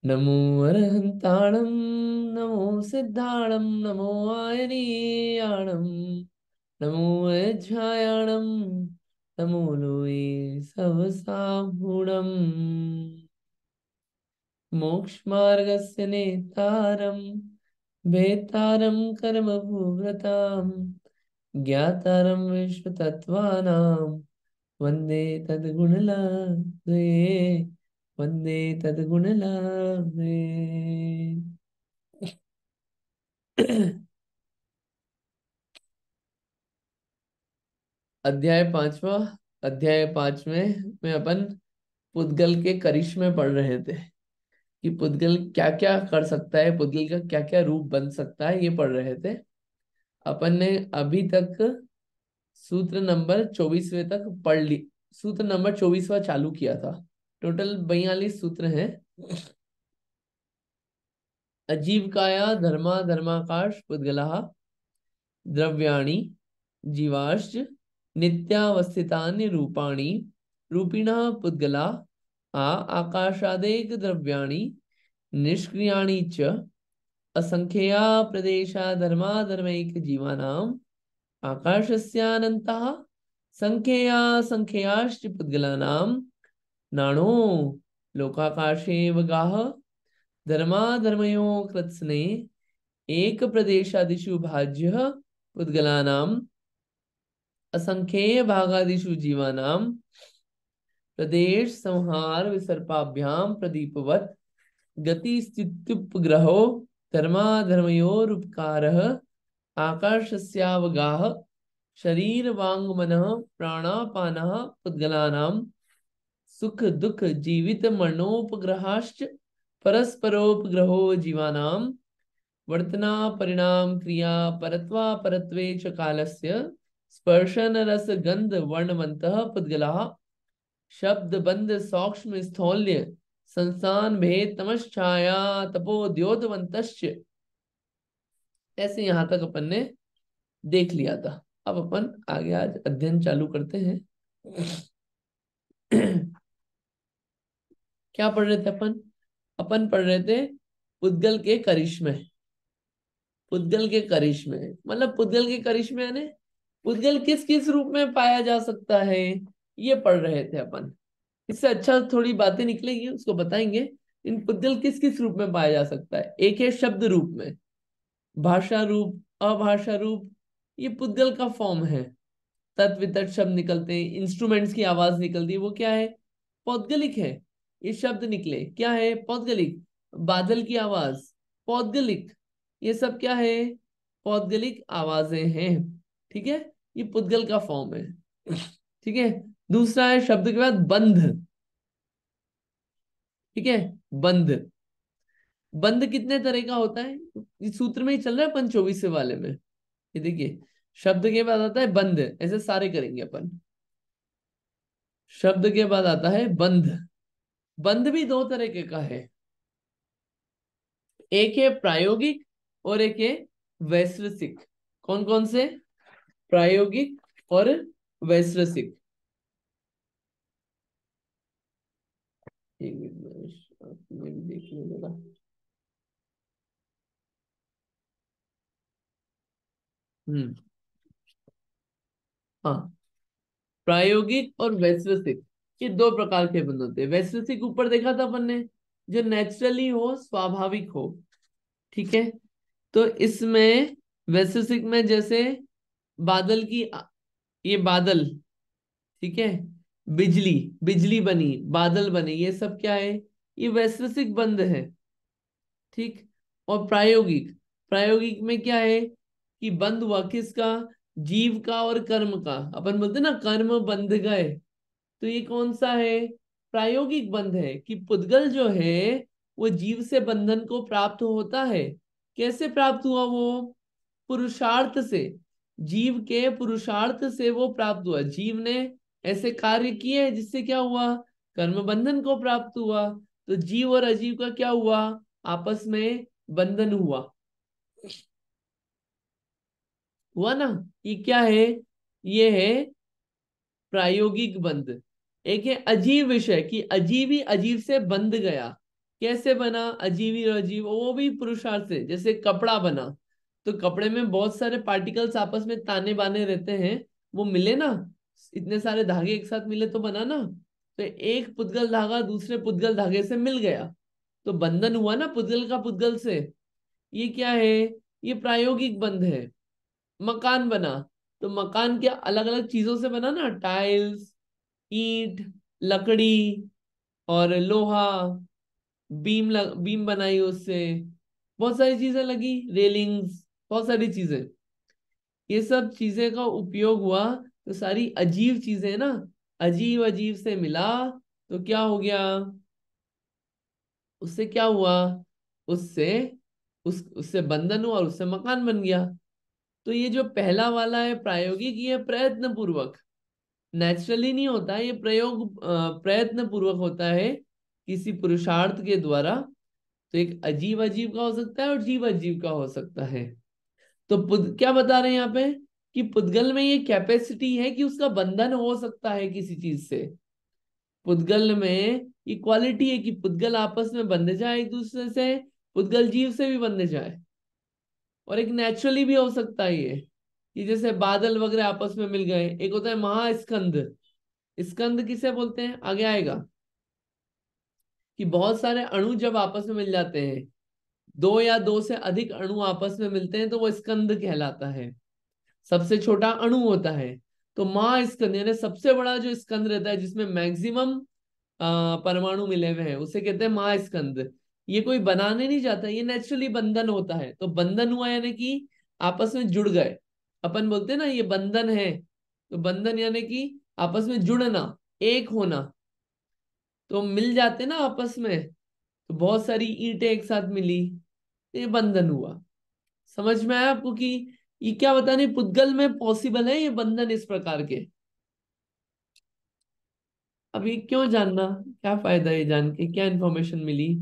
नमो अरहंताणं नमो सिद्धाणं नमो आयनीयाणं नमो अध्यायाणं नमो लोये सवसाम्पूर्णम् मोक्षमार्गस्य नेतारं भेतारं कर्मभूव्रतां ज्ञातारं विश्वतत्त्वानां वन्दे तद्गुणलाभे वन्दे तद्गुणलाभे। अध्याय पांचवा। अध्याय पांच में अपन पुद्गल के करिश्मे पढ़ रहे थे कि पुद्गल क्या क्या कर सकता है, पुद्गल का क्या क्या रूप बन सकता है, ये पढ़ रहे थे। अपन ने अभी तक सूत्र नंबर 24वें तक पढ़ ली। सूत्र नंबर 24वां चालू किया था। टोटल 42 सूत्र हैं। अजीवकाया धर्मा धर्माकाश पुद्गला द्रव्याणि जीवाश्च नित्यावस्थितानि रूपाणि रूपिणः पुद्गला आकाशादेक द्रव्याणि निष्क्रियाणि च असंख्यया प्रदेशा धर्मा धर्मैक जीवानाम् आकाशस्यानन्तः संख्यया संख्ययाश्च पुद्गलानां नानो लोकाकाशेव गाः धर्मा धर्मयो कृत्स्ने एक प्रदेशादिषु भाज्यः पुद्गलानाम् असंख्येय भागादिषु जीवानां प्रदेश संहार विसर्पाभ्यां प्रदीपवत् गति स्थित्युपग्रहो धर्माधर्मयोरुपकारः आकाशस्यावगाः शरीर वांग मनः प्राणापानः पुद्गलानां सुख दुख जीवित मरणोपग्रहाश्च परस्परोपग्रहो जीवानां वर्तना परिणाम क्रिया परत्वा परत्वे च कालस्य स्पर्शन रस गंध वर्णवन्तः पुद्गलाः शब्द बंध सौक्ष्म स्थौल्य संस्थान भेद तमश्छाया तपोद्योतवंतश्च। ऐसे यहां तक अपन ने देख लिया था। अब अपन आगे आज अध्ययन चालू करते हैं। क्या पढ़ रहे थे अपन? अपन पढ़ रहे थे पुद्गल के करिश्मे। पुद्गल के करिश्मे मतलब पुद्गल के करिश्मे यानी पुद्गल किस किस रूप में पाया जा सकता है, ये पढ़ रहे थे अपन। इससे अच्छा थोड़ी बातें निकलेगी, उसको बताएंगे। इन पुद्गल किस किस रूप में पाया जा सकता है? एक है शब्द रूप में, भाषा रूप, अभाषा रूप, ये पुद्गल का फॉर्म है। तत् वितत शब्द निकलते हैं, इंस्ट्रूमेंट्स की आवाज निकलती है, वो क्या है? पौद्गलिक है। ये शब्द निकले क्या है? पौद्गलिक। बादल की आवाज पौद्गलिक। ये सब क्या है? पौद्गलिक आवाजें हैं। ठीक है, ये पुद्गल का फॉर्म है। ठीक है। दूसरा है शब्द के बाद बंध। ठीक है, बंध। बंध कितने तरह का होता है? इस सूत्र में ही चल रहा है अपन 24वें वाले में। ये देखिए, शब्द के बाद आता है बंध, ऐसे सारे करेंगे अपन। शब्द के बाद आता है बंध। बंध भी दो तरह के का है, एक है प्रायोगिक और एक है वैश्विक। कौन कौन से? प्रायोगिक और वैश्विक। एक मिनट में भी देख लीजिएगा। हम्म, हाँ। प्रायोगिक और वैश्विक, ये दो प्रकार के बंध होते हैं। वैश्विक ऊपर देखा था अपन ने, जो नेचुरली हो, स्वाभाविक हो। ठीक है। तो इसमें वैश्विक में जैसे बादल की ये बादल, ठीक है, बिजली, बिजली बनी, बादल बने, ये सब क्या है? ये वैश्विक बंध है। ठीक। और प्रायोगिक, प्रायोगिक में क्या है कि बंध हुआ किसका? जीव का और कर्म का। अपन बोलते ना कर्म बंध गए, तो ये कौन सा है? प्रायोगिक बंध है कि पुद्गल जो है वो जीव से बंधन को प्राप्त होता है। कैसे प्राप्त हुआ वो? पुरुषार्थ से। जीव के पुरुषार्थ से वो प्राप्त हुआ। जीव ने ऐसे कार्य किए जिससे क्या हुआ? कर्म बंधन को प्राप्त हुआ। तो जीव और अजीव का क्या हुआ? आपस में बंधन हुआ। हुआ ना? ये क्या है? ये है प्रायोगिक बंध। एक है अजीव विषय कि अजीव ही अजीव से बंध गया। कैसे बना, अजीव और अजीब, वो भी पुरुषार्थ से। जैसे कपड़ा बना, तो कपड़े में बहुत सारे पार्टिकल्स आपस में ताने बाने रहते हैं, वो मिले ना, इतने सारे धागे एक साथ मिले तो बना ना। तो एक पुद्गल धागा दूसरे पुद्गल धागे से मिल गया, तो बंधन हुआ ना पुद्गल का पुद्गल से। ये क्या है, ये प्रायोगिक बंध है। मकान बना, तो मकान क्या अलग अलग चीजों से बना ना, टाइल्स, ईंट, लकड़ी और लोहा, बीम बनाई उससे, बहुत सारी चीजें लगी, रेलिंग्स, बहुत सारी चीजें। ये सब चीजें का उपयोग हुआ, तो सारी अजीब चीजें ना, अजीब अजीब से मिला, तो क्या हो गया, उससे क्या हुआ, उससे उससे बंधन हुआ और उससे मकान बन गया। तो ये जो पहला वाला है प्रायोगिक, ये प्रयत्न पूर्वक, नेचुरली नहीं होता है, ये प्रयत्न पूर्वक होता है, किसी पुरुषार्थ के द्वारा। तो एक अजीब अजीब का हो सकता है और जीव अजीब का हो सकता है। तो क्या बता रहे हैं यहाँ पे, कि पुद्गल में ये कैपेसिटी है कि उसका बंधन हो सकता है किसी चीज से। पुद्गल में इक्वालिटी है कि पुद्गल आपस में बंध जाए एक दूसरे से, पुद्गल जीव से भी बंध जाए। और एक नेचुरली भी हो सकता है ये, कि जैसे बादल वगैरह आपस में मिल गए। एक होता है महास्कंद, स्कंद किसे बोलते हैं आगे आएगा, कि बहुत सारे अणु जब आपस में मिल जाते हैं, दो या दो से अधिक अणु आपस में मिलते हैं, तो वो स्कंद कहलाता है। सबसे छोटा अणु होता है, तो महास्कंद यानी सबसे बड़ा जो स्कंद रहता है, जिसमें मैक्सिमम परमाणु मिले हुए हैं, उसे कहते हैं महास्कंद। ये कोई बनाने नहीं जाता, ये नेचुरली बंधन होता है। तो बंधन हुआ यानी कि आपस में जुड़ गए। अपन बोलते हैं ना ये बंधन है, तो बंधन यानी कि आपस में जुड़ना, एक होना। तो मिल जाते ना आपस में, तो बहुत सारी ईंटें एक साथ मिली, तो ये बंधन हुआ। समझ में आया आपको कि ये क्या बताने, पुद्गल में पॉसिबल है ये बंधन इस प्रकार के। अब ये क्यों जानना, क्या फायदा ये जान के, क्या इन्फॉर्मेशन मिली।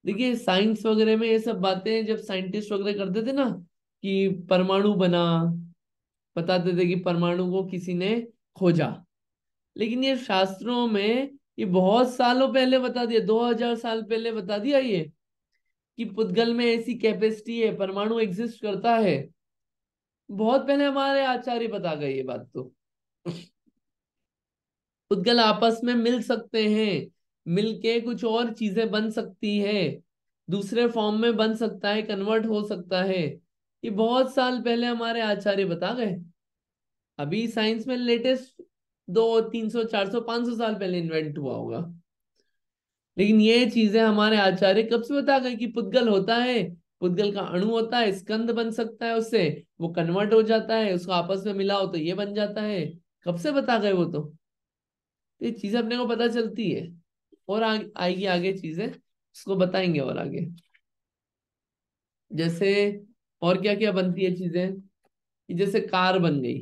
देखिए साइंस वगैरह में ये सब बातें जब साइंटिस्ट वगैरह करते थे ना, कि परमाणु बना, बताते थे कि परमाणु को किसी ने खोजा। लेकिन ये शास्त्रों में ये बहुत सालों पहले बता दिया, 2000 साल पहले बता दिया ये, कि पुद्गल में ऐसी कैपेसिटी है, परमाणु एग्जिस्ट करता है। बहुत पहले हमारे आचार्य बता गए ये बात तो। पुद्गल आपस में मिल सकते हैं, मिलके कुछ और चीजें बन सकती है, दूसरे फॉर्म में बन सकता है, कन्वर्ट हो सकता है। ये बहुत साल पहले हमारे आचार्य बता गए। अभी साइंस में लेटेस्ट 200 300 400 500 साल पहले इन्वेंट हुआ होगा। लेकिन ये चीजें हमारे आचार्य कब से बता गए, कि पुद्गल होता है, पुद्गल का अणु होता है, स्कंद बन सकता है उससे, वो कन्वर्ट हो जाता है, उसको आपस में मिलाओ तो ये बन जाता है। कब से बता गए वो तो। ये चीजें अपने को पता चलती है, और आएगी आगे चीजें, उसको बताएंगे और आगे। जैसे और क्या क्या बनती है चीजें, कि जैसे कार बन गई,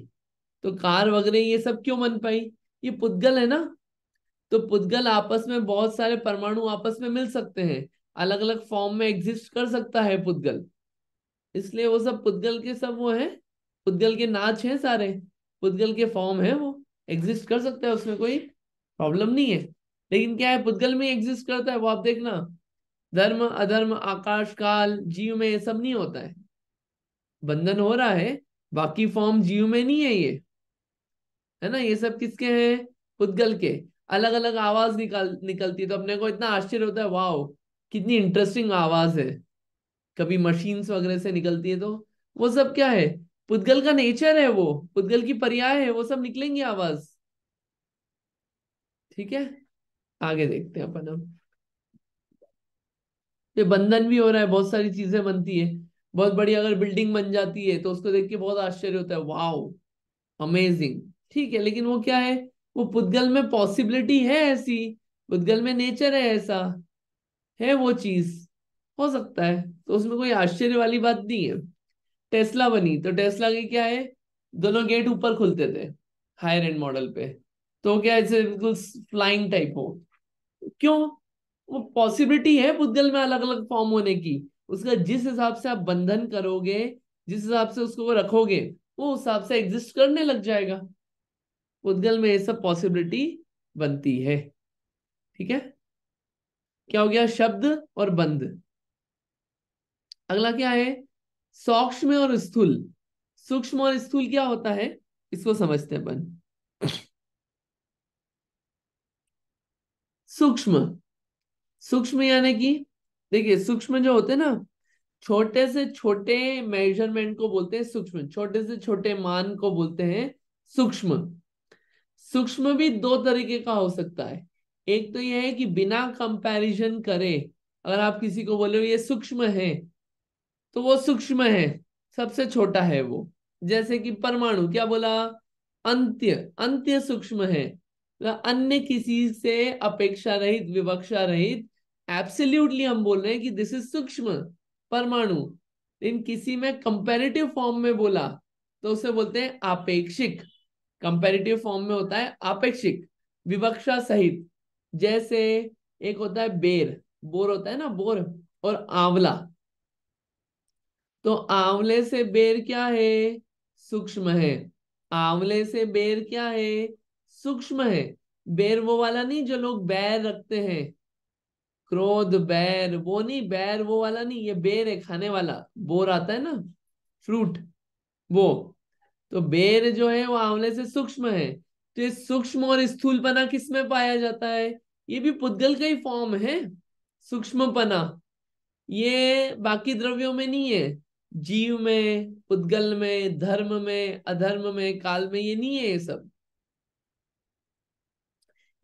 तो कार वगैरह ये सब क्यों बन पाई, ये पुद्गल है ना। तो पुद्गल आपस में बहुत सारे परमाणु आपस में मिल सकते हैं, अलग अलग फॉर्म में एग्जिस्ट कर सकता है पुद्गल। इसलिए वो सब पुद्गल के सब वो है, पुद्गल के नाच हैं सारे, पुद्गल के फॉर्म है, वो एग्जिस्ट कर सकता है, उसमें कोई प्रॉब्लम नहीं है। लेकिन क्या है, पुद्गल में एग्जिस्ट करता है वो, आप देखना, धर्म अधर्म आकाश काल जीव में ये सब नहीं होता है। बंधन हो रहा है, बाकी फॉर्म जीव में नहीं है ये, है ना। ये सब किसके हैं, पुद्गल के। अलग अलग आवाज निकलती है, तो अपने को इतना आश्चर्य होता है, वाओ कितनी इंटरेस्टिंग आवाज है। कभी मशीन्स वगैरह से निकलती है, तो वो सब क्या है, पुद्गल का नेचर है, वो पुद्गल की पर्याय है, वो सब निकलेंगी आवाज। ठीक है, आगे देखते हैं अपन अब। ये बंधन भी हो रहा है, बहुत सारी चीजें बनती है। बहुत बड़ी अगर बिल्डिंग बन जाती है, तो उसको देख के बहुत आश्चर्य होता है, वाओ अमेजिंग। ठीक है, लेकिन वो क्या है, वो पुद्गल में पॉसिबिलिटी है ऐसी, पुद्गल में नेचर है ऐसा, है वो चीज, हो सकता है, तो उसमें कोई आश्चर्य वाली बात नहीं है। टेस्ला बनी, तो टेस्ला की क्या है, दोनों गेट ऊपर खुलते थे हायर एंड मॉडल पे, तो क्या ऐसे बिल्कुल फ्लाइंग टाइप हो। क्यों, वो पॉसिबिलिटी है पुद्गल में अलग अलग फॉर्म होने की। उसका जिस हिसाब से आप बंधन करोगे, जिस हिसाब से उसको रखोगे, वो उस हिसाब से एग्जिस्ट करने लग जाएगा। पुद्गल में ये सब पॉसिबिलिटी बनती है। ठीक है, क्या हो गया, शब्द और बंध। अगला क्या है, सूक्ष्म और स्थूल। सूक्ष्म और स्थूल क्या होता है, इसको समझते हैं अपन। सूक्ष्म, सूक्ष्म यानी कि, देखिए सूक्ष्म जो होते हैं ना, छोटे से छोटे मेजरमेंट को बोलते हैं सूक्ष्म, छोटे से छोटे मान को बोलते हैं सूक्ष्म। सूक्ष्म भी दो तरीके का हो सकता है। एक तो यह है कि बिना कंपैरिजन करे अगर आप किसी को बोले ये सूक्ष्म है, तो वो सूक्ष्म है, सबसे छोटा है वो। जैसे कि परमाणु, क्या बोला, अंत्य, अंत्य सूक्ष्म है, मतलब अन्य किसी से अपेक्षा रहित, विवक्षा रहित, एब्सोल्युटली हम बोल रहे हैं कि दिस इज सूक्ष्म परमाणु। लेकिन किसी में कंपैरेटिव फॉर्म में बोला तो उसे बोलते हैं आपेक्षिक। कंपैरेटिव फॉर्म में होता है आपेक्षिक, विवक्षा सहित। जैसे एक होता है बेर, बोर होता है ना बोर, और आंवला। तो आंवले से बेर क्या है, सूक्ष्म है। आंवले से बेर क्या है, सूक्ष्म है। बेर वो वाला नहीं जो लोग बैर रखते हैं, क्रोध बैर, वो नहीं, बैर वो वाला नहीं, ये बेर है खाने वाला, बोर आता है ना फ्रूट, वो। तो बेर जो है वो आंवले से सूक्ष्म है। तो ये सूक्ष्म और स्थूलपना किस में पाया जाता है, ये भी पुद्गल का ही फॉर्म है, सूक्ष्मपना। ये बाकी द्रव्यों में नहीं है, जीव में, पुद्गल में, धर्म में, अधर्म में, काल में, ये नहीं है ये सब।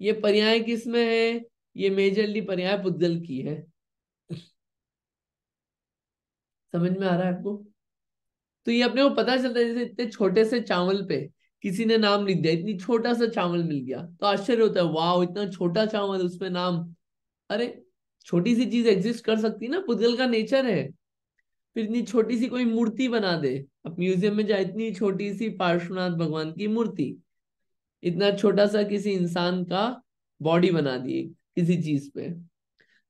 ये पर्याय किस में है, ये मेजरली पर्याय पुद्गल की है। समझ में आ रहा है आपको। तो ये अपने को पता चलता है, जैसे इतने छोटे से चावल पे किसी ने नाम लिख दिया, इतनी छोटा सा चावल मिल गया तो आश्चर्य होता है, वाह इतना छोटा चावल उसमें नाम। अरे छोटी सी चीज एग्जिस्ट कर सकती है ना, पुद्गल का नेचर है। फिर इतनी छोटी सी कोई मूर्ति बना दे, अब म्यूजियम में जाए, इतनी छोटी सी पार्श्वनाथ भगवान की मूर्ति, इतना छोटा सा किसी इंसान का बॉडी बना दिए किसी चीज पे,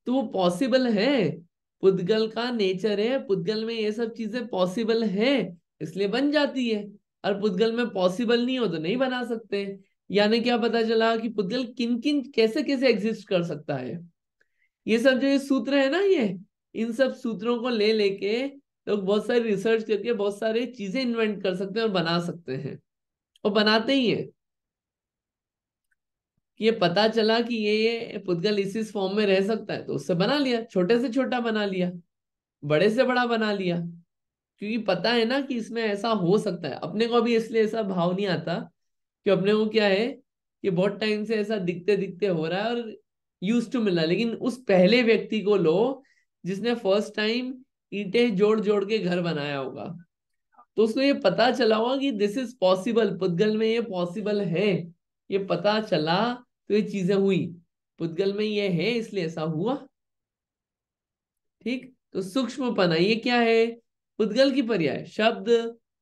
तो वो पॉसिबल है। पुद्गल का नेचर है, पुद्गल में ये सब चीजें पॉसिबल है, इसलिए बन जाती है। और पुद्गल में पॉसिबल नहीं हो तो नहीं बना सकते। यानी क्या पता चला कि पुद्गल किन किन कैसे कैसे एग्जिस्ट कर सकता है। ये सब जो ये सूत्र है ना, ये इन सब सूत्रों को ले लेके लोग बहुत सारी रिसर्च करके बहुत सारी चीजें इन्वेंट कर सकते हैं और बना सकते हैं, और बनाते ही है। कि ये पता चला कि ये पुद्गल इस फॉर्म में रह सकता है तो उससे बना लिया, छोटे से छोटा बना लिया, बड़े से बड़ा बना लिया। क्योंकि पता है ना कि इसमें ऐसा हो सकता है। अपने को अभी इसलिए ऐसा भाव नहीं आता कि अपने को क्या है कि बहुत टाइम से ऐसा दिखते दिखते हो रहा है और यूज टू मिल रहा है। लेकिन उस पहले व्यक्ति को लो जिसने फर्स्ट टाइम ईंटें जोड़ जोड़ के घर बनाया होगा, तो उसको ये पता चला होगा कि दिस इज पॉसिबल, पुद्गल में ये पॉसिबल है। ये पता चला तो ये चीजें हुई, पुद्गल में ये है इसलिए ऐसा हुआ। ठीक, तो सूक्ष्मपना ये क्या है, पुद्गल की पर्याय, शब्द,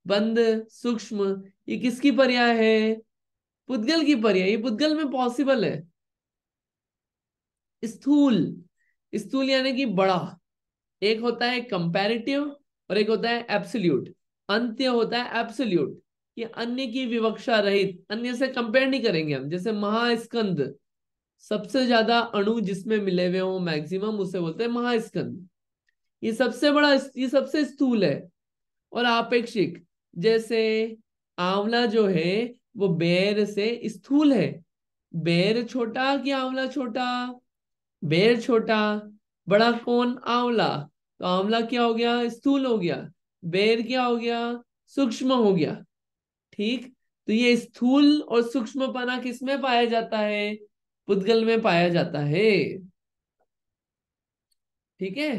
बंध, सूक्ष्म, ये किसकी पर्याय है, पुद्गल की पर्याय, ये पुद्गल में पॉसिबल है। स्थूल, स्थूल यानी कि बड़ा। एक होता है कंपैरेटिव और एक होता है एब्सोल्यूट। अंत्य होता है एब्सोल्यूट, कि अन्य की विवक्षा रहित, अन्य से कंपेयर नहीं करेंगे हम। जैसे महास्कंद, सबसे ज्यादा अणु जिसमें मिले हुए हो मैक्सिमम, उसे बोलते हैं महास्कंद। ये सबसे बड़ा, ये सबसे स्थूल है। और आपेक्षिक, जैसे आंवला जो है वो बेर से स्थूल है। बेर छोटा कि आंवला छोटा, बेर छोटा, बड़ा कौन, आंवला। तो आंवला क्या हो गया, स्थूल हो गया। बेर क्या हो गया, सूक्ष्म हो गया। ठीक, तो ये स्थूल और सूक्ष्मपना किस में पाया जाता है, पुद्गल में पाया जाता है। ठीक है,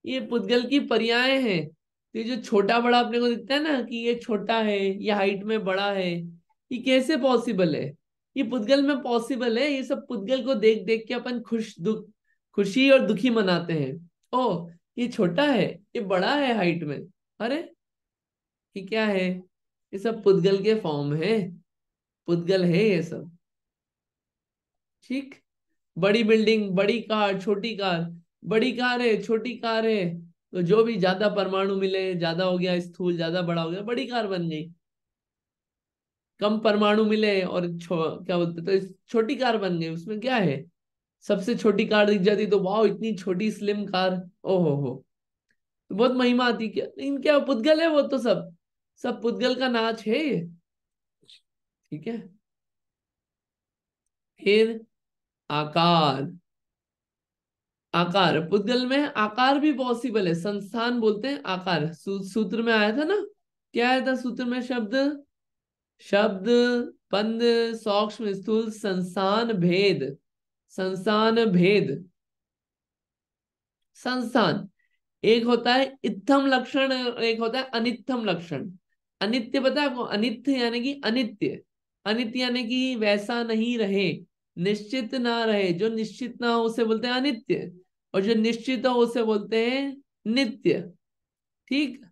ये पुद्गल की पर्याय है। तो ये जो छोटा बड़ा अपने को दिखता है ना कि ये छोटा है, ये हाइट में बड़ा है, ये कैसे पॉसिबल है, ये पुद्गल में पॉसिबल है। ये सब पुद्गल को देख देख के अपन खुशी और दुखी मनाते हैं। ओ ये छोटा है, ये बड़ा है हाइट में, अरे ये क्या है, ये सब पुद्गल के फॉर्म है, पुद्गल है ये सब। ठीक, बड़ी बिल्डिंग, बड़ी कार, छोटी कार, बड़ी कार है, छोटी कार है, तो जो भी ज्यादा परमाणु मिले, ज्यादा हो गया स्थूल, ज्यादा बड़ा हो गया, बड़ी कार बन गई। कम परमाणु मिले और क्या बोलते, तो छोटी कार बन गई, उसमें क्या है, सबसे छोटी कार दिख जाती तो वाह इतनी छोटी स्लिम कार, ओहो हो, तो बहुत महिमा आती क्या, लेकिन क्या पुद्गल है वो तो, सब सब पुद्गल का नाच है ये। ठीक है। फिर आकार, आकार पुद्गल में आकार भी पॉसिबल है, संस्थान बोलते हैं आकार, सूत्र में आया था ना, क्या आया था सूत्र में, शब्द, शब्द, बंद, सूक्ष्म, स्थूल, संस्थान, भेद, संस्थान, भेद, संस्थान। एक होता है इत्थम लक्षण और एक होता है अनित्थम लक्षण। अनित्य पता है आपको, अनित्य यानी कि अनित्य, अनित्य यानी कि वैसा नहीं रहे, निश्चित ना रहे, जो निश्चित ना हो उसे बोलते हैं अनित्य, और जो निश्चित हो उसे बोलते हैं नित्य। ठीक।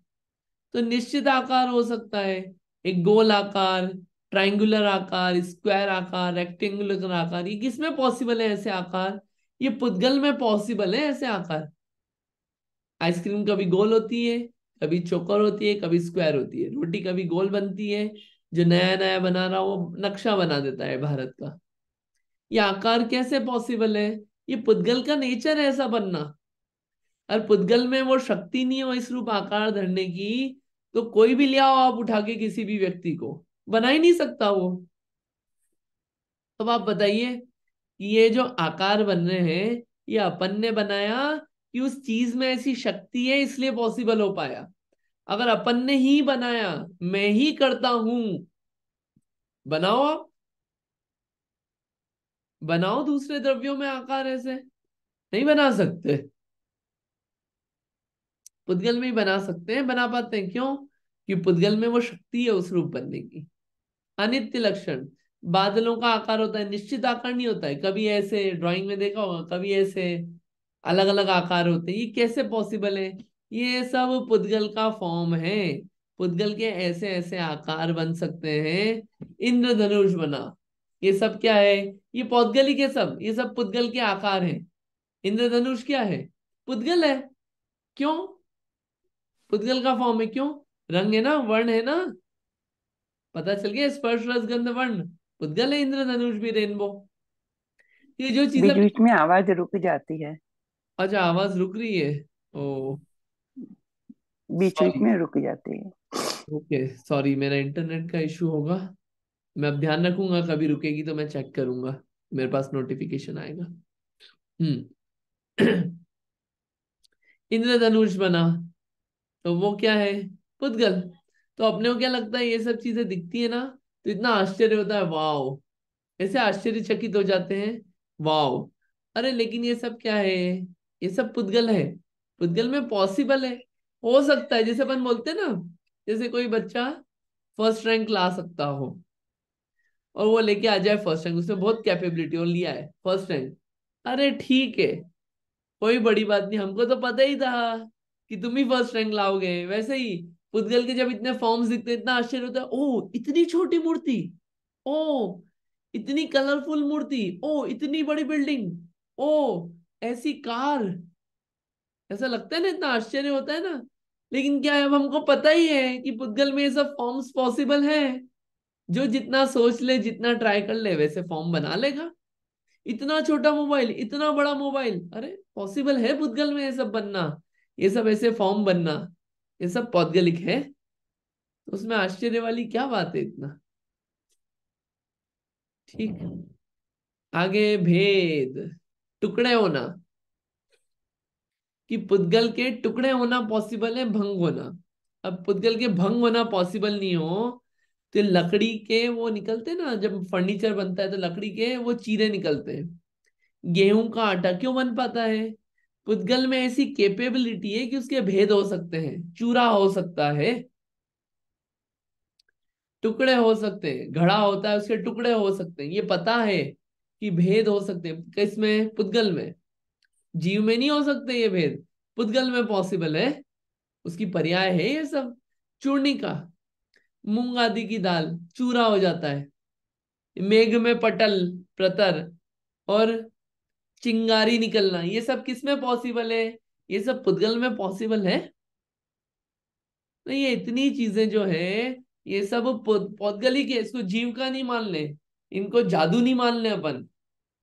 तो निश्चित आकार हो सकता है, एक गोल आकार, ट्रायंगुलर आकार, स्क्वायर आकार, रेक्टेंगुलर आकार, ये किसमें पॉसिबल है ऐसे आकार, ये पुद्गल में पॉसिबल है ऐसे आकार। आइसक्रीम कभी गोल होती है, कभी चौकोर होती है, कभी स्क्वायर होती है, रोटी कभी गोल बनती है, जो नया नया बना रहा वो नक्शा बना देता है भारत का। ये आकार कैसे पॉसिबल है, ये पुद्गल का नेचर है ऐसा बनना। और पुद्गल में वो शक्ति नहीं हो इस रूप आकार धरने की, तो कोई भी ले आओ आप उठा के किसी भी व्यक्ति को, बना ही नहीं सकता वो। अब आप बताइए कि ये जो आकार बन रहे हैं, ये अपन ने बनाया कि उस चीज में ऐसी शक्ति है इसलिए पॉसिबल हो पाया। अगर अपन ने ही बनाया, मैं ही करता हूं, बनाओ आप, बनाओ दूसरे द्रव्यों में आकार, ऐसे नहीं बना सकते। पुद्गल में ही बना सकते हैं, बना पाते हैं, क्यों, कि पुद्गल में वो शक्ति है उस रूप बनने की। अनित्य लक्षण, बादलों का आकार होता है, निश्चित आकार नहीं होता है, कभी ऐसे ड्राइंग में देखा होगा, कभी ऐसे, अलग अलग आकार होते हैं, ये कैसे पॉसिबल है, ये सब पुद्गल का फॉर्म है। पुद्गल के ऐसे ऐसे आकार बन सकते हैं, इंद्रधनुष बना, ये सब क्या है, ये पौद्गलिक है सब, ये सब पुद्गल के आकार हैं। इंद्रधनुष क्या है, पुद्गल है, क्यों, पुद्गल का फॉर्म है, क्यों, रंग है ना, वर्ण है ना, पता चल गया, स्पर्श रस गंध वर्ण, पुद्गल है इंद्रधनुष भी, रेनबो। ये जो चीज बीच अभी, बीच में आवाज रुक जाती है। अच्छा आवाज रुक रही है, ओ बीच बीच सॉरी, में रुक जाती है। ओके सॉरी, मेरा इंटरनेट का इशू होगा, मैं अब ध्यान रखूंगा, कभी रुकेगी तो मैं चेक करूंगा, मेरे पास नोटिफिकेशन आएगा। हम्म। इंद्रधनुष बना, तो वो क्या है, पुद्गल। तो अपने को क्या लगता है, ये सब चीजें दिखती है ना, तो इतना आश्चर्य होता है, वाओ, ऐसे आश्चर्यचकित हो जाते हैं, वाओ, अरे लेकिन ये सब क्या है, ये सब पुद्गल है, पुद्गल में पॉसिबल है, हो सकता है, जैसे अपन बोलते हैं ना, जैसे कोई बच्चा फर्स्ट रैंक ला सकता हो, और वो लेके आ जाए फर्स्ट रैंक, उसने बहुत कैपेबिलिटी और लिया है फर्स्ट रैंक, अरे ठीक है, कोई बड़ी बात नहीं, हमको तो पता ही था कि तुम ही फर्स्ट रैंक लाओगे। वैसे ही पुद्गल के जब इतने फॉर्म्स दिखते हैं, इतना आश्चर्य होता है, ओ इतनी छोटी मूर्ति, ओ इतनी कलरफुल मूर्ति, ओ इतनी बड़ी बिल्डिंग, ओ ऐसी कार, ऐसा लगता है ना, इतना आश्चर्य होता है ना। लेकिन क्या है, अब हमको पता ही है कि पुद्गल में ये सब फॉर्म्स पॉसिबल है, जो जितना सोच ले, जितना ट्राई कर ले, वैसे फॉर्म बना लेगा। इतना छोटा मोबाइल, इतना बड़ा मोबाइल, अरे पॉसिबल है पुद्गल में ये सब बनना, ये सब ऐसे फॉर्म बनना, ये सब पौद्गलिक है, तो उसमें आश्चर्य वाली क्या बात है इतना। ठीक। आगे भेद, टुकड़े होना, कि पुद्गल के टुकड़े होना पॉसिबल है, भंग होना। अब पुद्गल के भंग होना पॉसिबल नहीं हो, तो लकड़ी के वो निकलते ना, जब फर्नीचर बनता है तो लकड़ी के वो चीरे निकलते हैं, गेहूं का आटा क्यों बन पाता है, पुद्गल में ऐसी कैपेबिलिटी है कि उसके भेद हो सकते हैं, चूरा हो सकता है, टुकड़े हो सकते हैं, घड़ा होता है उसके टुकड़े हो सकते हैं, ये पता है कि भेद हो सकते हैं, किसमें, पुद्गल में। जीव में नहीं हो सकते ये भेद, पुद्गल में पॉसिबल है, उसकी पर्याय है ये सब। चूर्णी का, मूंग आदि की दाल चूरा हो जाता है, मेघ में पटल, प्रतर, और चिंगारी निकलना, ये सब किस में पॉसिबल है, ये सब पुद्गल में पॉसिबल है। तो ये इतनी चीजें जो है, ये सब पौद्गलिक है, इसको जीव का नहीं मान ले, इनको जादू नहीं मान ले अपन,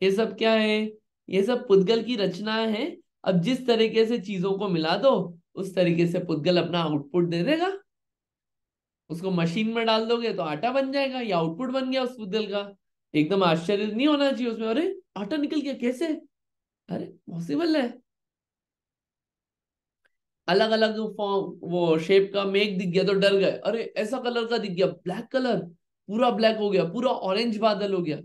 ये सब क्या है, ये सब पुद्गल की रचनाएं हैं। अब जिस तरीके से चीजों को मिला दो उस तरीके से पुद्गल अपना आउटपुट दे देगा। उसको मशीन में डाल दोगे तो आटा बन जाएगा, ये आउटपुट बन गया उस पुद्गल का। एकदम आश्चर्य नहीं होना चाहिए उसमें, अरे आटा निकल गया कैसे, अरे पॉसिबल है। अलग अलग फॉर्म वो शेप का मेघ दिख गया तो डर गए, अरे ऐसा कलर का दिख गया, ब्लैक कलर, पूरा ब्लैक हो गया, पूरा ऑरेंज बादल हो गया।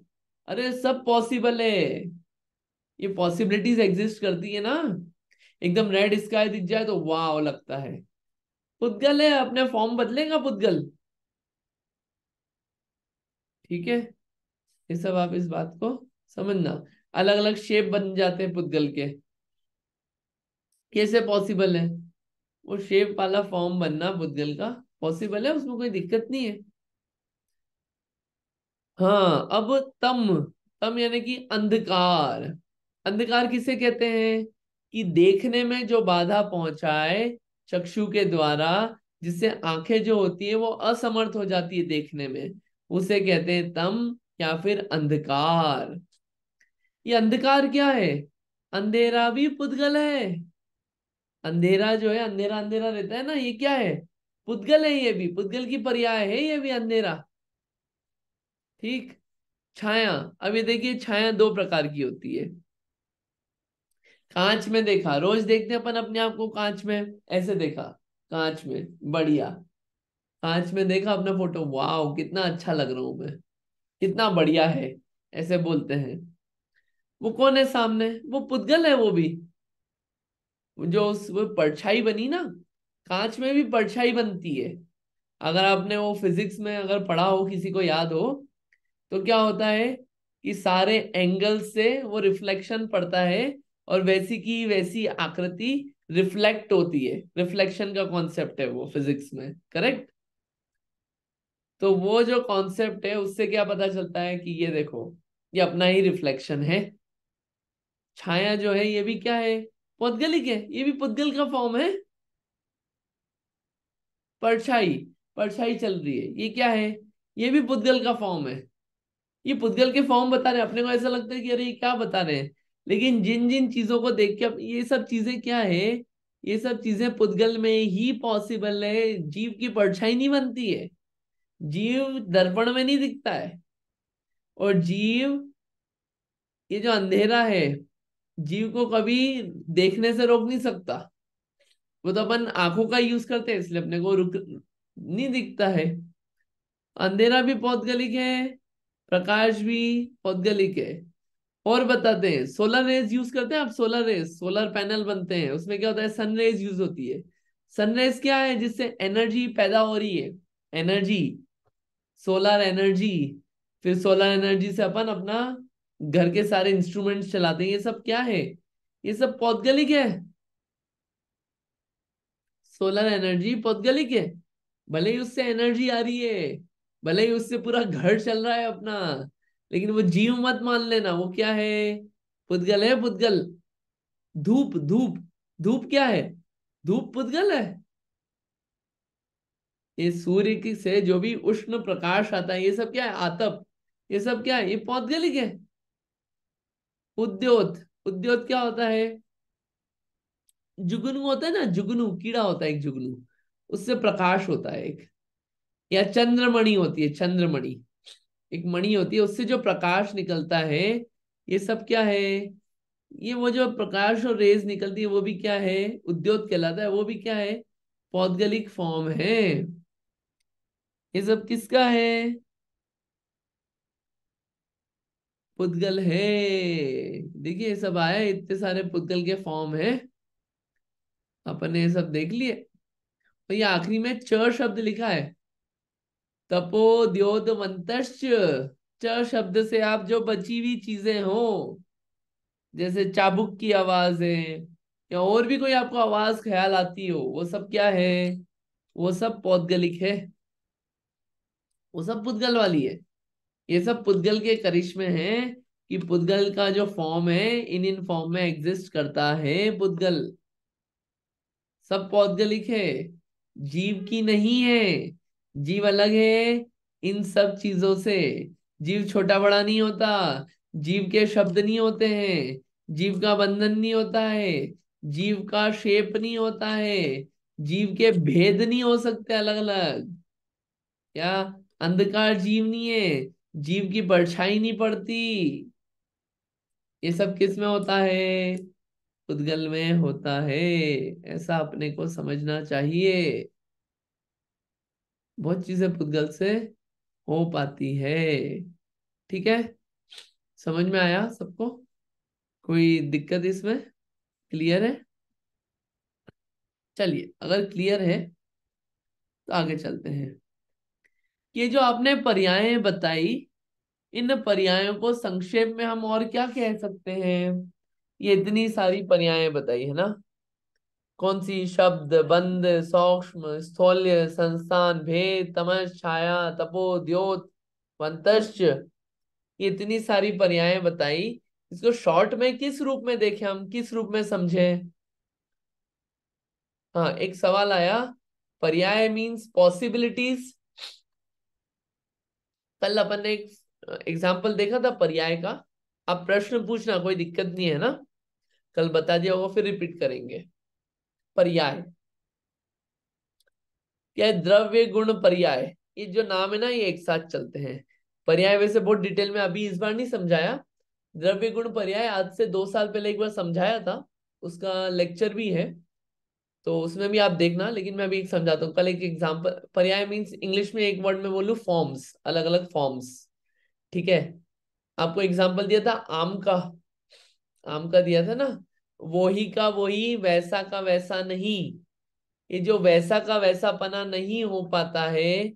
अरे सब पॉसिबल है, ये पॉसिबिलिटीज एग्जिस्ट करती है ना। एकदम रेड स्काई दिख जाए तो वाव लगता है। पुद्गल है, अपने फॉर्म बदलेगा पुद्गल। ठीक है, ये सब आप इस बात को समझना। अलग अलग शेप बन जाते हैं पुद्गल के, कैसे पॉसिबल है? वो शेप वाला फॉर्म बनना पुद्गल का पॉसिबल है, उसमें कोई दिक्कत नहीं है। हाँ, अब तम, तम यानी कि अंधकार। अंधकार किसे कहते हैं? कि देखने में जो बाधा पहुंचाए चक्षु के द्वारा, जिससे आंखें जो होती है वो असमर्थ हो जाती है देखने में, उसे कहते हैं तम या फिर अंधकार। ये अंधकार क्या है? अंधेरा भी पुद्गल है। अंधेरा जो है, अंधेरा अंधेरा रहता है ना, ये क्या है? पुद्गल है, ये भी पुद्गल की पर्याय है, ये भी अंधेरा। ठीक। छाया, अब ये देखिए छाया दो प्रकार की होती है। कांच में देखा, रोज देखते हैं अपन अपने आप को कांच में, ऐसे देखा कांच में, बढ़िया। कांच में देखा अपना फोटो, वाह कितना अच्छा लग रहा हूं मैं, कितना बढ़िया है, ऐसे बोलते हैं। वो कौन है सामने? वो पुद्गल है वो भी। जो उस वो परछाई बनी ना, कांच में भी परछाई बनती है। अगर आपने वो फिजिक्स में अगर पढ़ा हो, किसी को याद हो, तो क्या होता है कि सारे एंगल से वो रिफ्लेक्शन पड़ता है और वैसी की वैसी आकृति रिफ्लेक्ट होती है। रिफ्लेक्शन का कॉन्सेप्ट है वो फिजिक्स में, करेक्ट? तो वो जो कॉन्सेप्ट है उससे क्या पता चलता है कि ये देखो, ये अपना ही रिफ्लेक्शन है। छाया जो है ये भी क्या है? पौद्गलिक है, ये भी पुद्गल का फॉर्म है। परछाई, परछाई चल रही है, ये क्या है? ये भी पुद्गल का फॉर्म है। ये पुद्गल के फॉर्म बता रहे हैं, अपने को ऐसा लगता है कि अरे ये क्या बता रहे हैं, लेकिन जिन जिन चीजों को देख के ये सब चीजें क्या है, ये सब चीजें पुद्गल में ही पॉसिबल है। जीव की परछाई नहीं बनती है, जीव दर्पण में नहीं दिखता है। और जीव, ये जो अंधेरा है, जीव को कभी देखने से रोक नहीं सकता। वो तो अपन आंखों का यूज करते हैं इसलिए अपने को रुक नहीं दिखता है। अंधेरा भी पौद्गलिक है, प्रकाश भी पौद्गलिक है। और बताते हैं, सोलर रेज यूज करते हैं आप, सोलर रेज, सोलर पैनल बनते हैं, उसमें क्या होता है, सन रेज यूज होती है। सन रेज क्या है? जिससे एनर्जी पैदा हो रही है, एनर्जी, सोलर एनर्जी। फिर सोलर एनर्जी से अपन अपना घर के सारे इंस्ट्रूमेंट्स चलाते हैं। ये सब क्या है? ये सब पौद्गलिक है। सोलर एनर्जी पौद्गलिक है। भले ही उससे एनर्जी आ रही है, भले ही उससे पूरा घर चल रहा है अपना, लेकिन वो जीव मत मान लेना, वो क्या है? पुद्गल है, पुद्गल। धूप, धूप, धूप क्या है? धूप पुद्गल है। ये सूर्य की से जो भी उष्ण प्रकाश आता है, ये सब क्या है? आतप। ये सब क्या है? ये पौद्गलिक है। उद्योत, उद्योत क्या होता है? जुगनू होता है ना, जुगनू कीड़ा होता है एक, जुगनू, उससे प्रकाश होता है एक। या चंद्रमणि होती है, चंद्रमणि, एक मणि होती है, उससे जो प्रकाश निकलता है, ये सब क्या है? ये वो जो प्रकाश और रेज निकलती है वो भी क्या है? उद्योत कहलाता है। वो भी क्या है? पौद्गलिक फॉर्म है। ये सब किसका है? पुद्गल है। देखिए ये सब आया, इतने सारे पुद्गल के फॉर्म है, अपन ने ये सब देख लिए। और ये आखिरी में च शब्द लिखा है, तपो द्योत मंतश्च। च शब्द से आप जो बची हुई चीजें हो, जैसे चाबुक की आवाज है, या और भी कोई आपको आवाज ख्याल आती हो, वो सब क्या है? वो सब पौद्गलिक है, वो सब पुद्गल वाली है। ये सब पुद्गल के करिश्मे हैं, कि पुद्गल का जो फॉर्म है, इन इन फॉर्म में एग्जिस्ट करता है पुद्गल। सब पौद्गलिक है, जीव की नहीं है। जीव अलग है इन सब चीजों से। जीव छोटा बड़ा नहीं होता, जीव के शब्द नहीं होते हैं, जीव का बंधन नहीं होता है, जीव का शेप नहीं होता है, जीव के भेद नहीं हो सकते अलग अलग, या अंधकार जीव नहीं है, जीव की परछाई नहीं पड़ती। ये सब किस में होता है? उद्गल में होता है। ऐसा अपने को समझना चाहिए। बहुत चीजें पुद्गल से हो पाती है। ठीक है, समझ में आया सबको? कोई दिक्कत इसमें? क्लियर है? चलिए, अगर क्लियर है तो आगे चलते हैं। ये जो आपने पर्यायें बताई, इन पर्यायों को संक्षेप में हम और क्या कह सकते हैं? ये इतनी सारी पर्यायें बताई है ना। कौन सी? शब्द, बंध, सूक्ष्म, स्थौल्य, संस्थान, भेद, तमस, छाया, तपो, द्योत, वंतश्च, ये इतनी सारी पर्यायें बताई। इसको शॉर्ट में किस रूप में देखें, हम किस रूप में समझें? हाँ, एक सवाल आया, पर्याय मीन्स पॉसिबिलिटीज। कल अपन ने एक एग्जाम्पल देखा था पर्याय का। अब प्रश्न पूछना, कोई दिक्कत नहीं है ना। कल बता दिया होगा, फिर रिपीट करेंगे। पर्याय क्या है? द्रव्य गुण पर्याय, ये जो नाम है ना, ये एक साथ चलते हैं। पर्याय वैसे बहुत डिटेल में अभी इस बार नहीं समझाया। द्रव्य गुण पर्याय आज से 2 साल पहले एक बार समझाया था, उसका लेक्चर भी है, तो उसमें भी आप देखना। लेकिन मैं अभी एक समझाता हूँ। कल एक एग्जाम्पल, पर्याय मीन्स इंग्लिश में एक वर्ड में बोलूँ, फॉर्म्स, अलग अलग फॉर्म्स। ठीक है, आपको एग्जाम्पल दिया था आम का। आम का दिया था ना, वो ही का वही, वैसा का वैसा नहीं। ये जो वैसा का वैसा पना नहीं हो पाता है,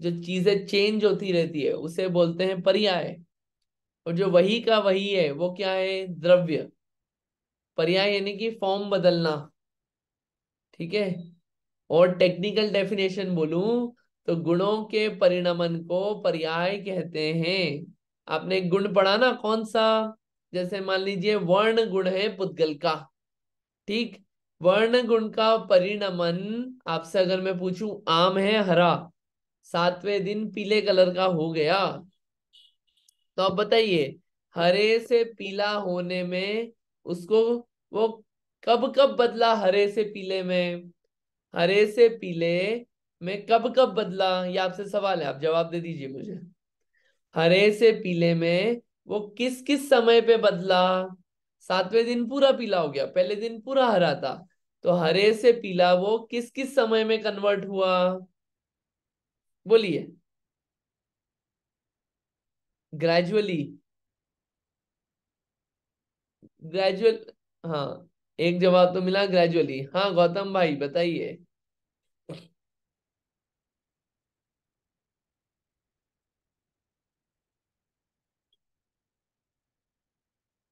जो चीजें चेंज होती रहती है, उसे बोलते हैं पर्याय। और जो वही का वही है, वो क्या है? द्रव्य। पर्याय यानी कि फॉर्म बदलना। ठीक है, और टेक्निकल डेफिनेशन बोलूं तो गुणों के परिणमन को पर्याय कहते हैं। आपने एक गुण पढ़ा ना, कौन सा? जैसे मान लीजिए वर्ण गुण है पुद्गल का। ठीक, वर्ण गुण का परिणमन, आपसे अगर मैं पूछूं, आम है हरा, 7वें दिन पीले कलर का हो गया, तो आप बताइए, हरे से पीला होने में उसको, वो कब कब बदला हरे से पीले में? हरे से पीले में कब कब बदला? ये आपसे सवाल है, आप जवाब दे दीजिए मुझे। हरे से पीले में वो किस किस समय पे बदला? 7वें दिन पूरा पीला हो गया, पहले दिन पूरा हरा था, तो हरे से पीला वो किस किस समय में कन्वर्ट हुआ? बोलिए। ग्रेजुअली। ग्रेजुअल, हाँ, एक जवाब तो मिला, ग्रेजुअली। हाँ गौतम भाई बताइए।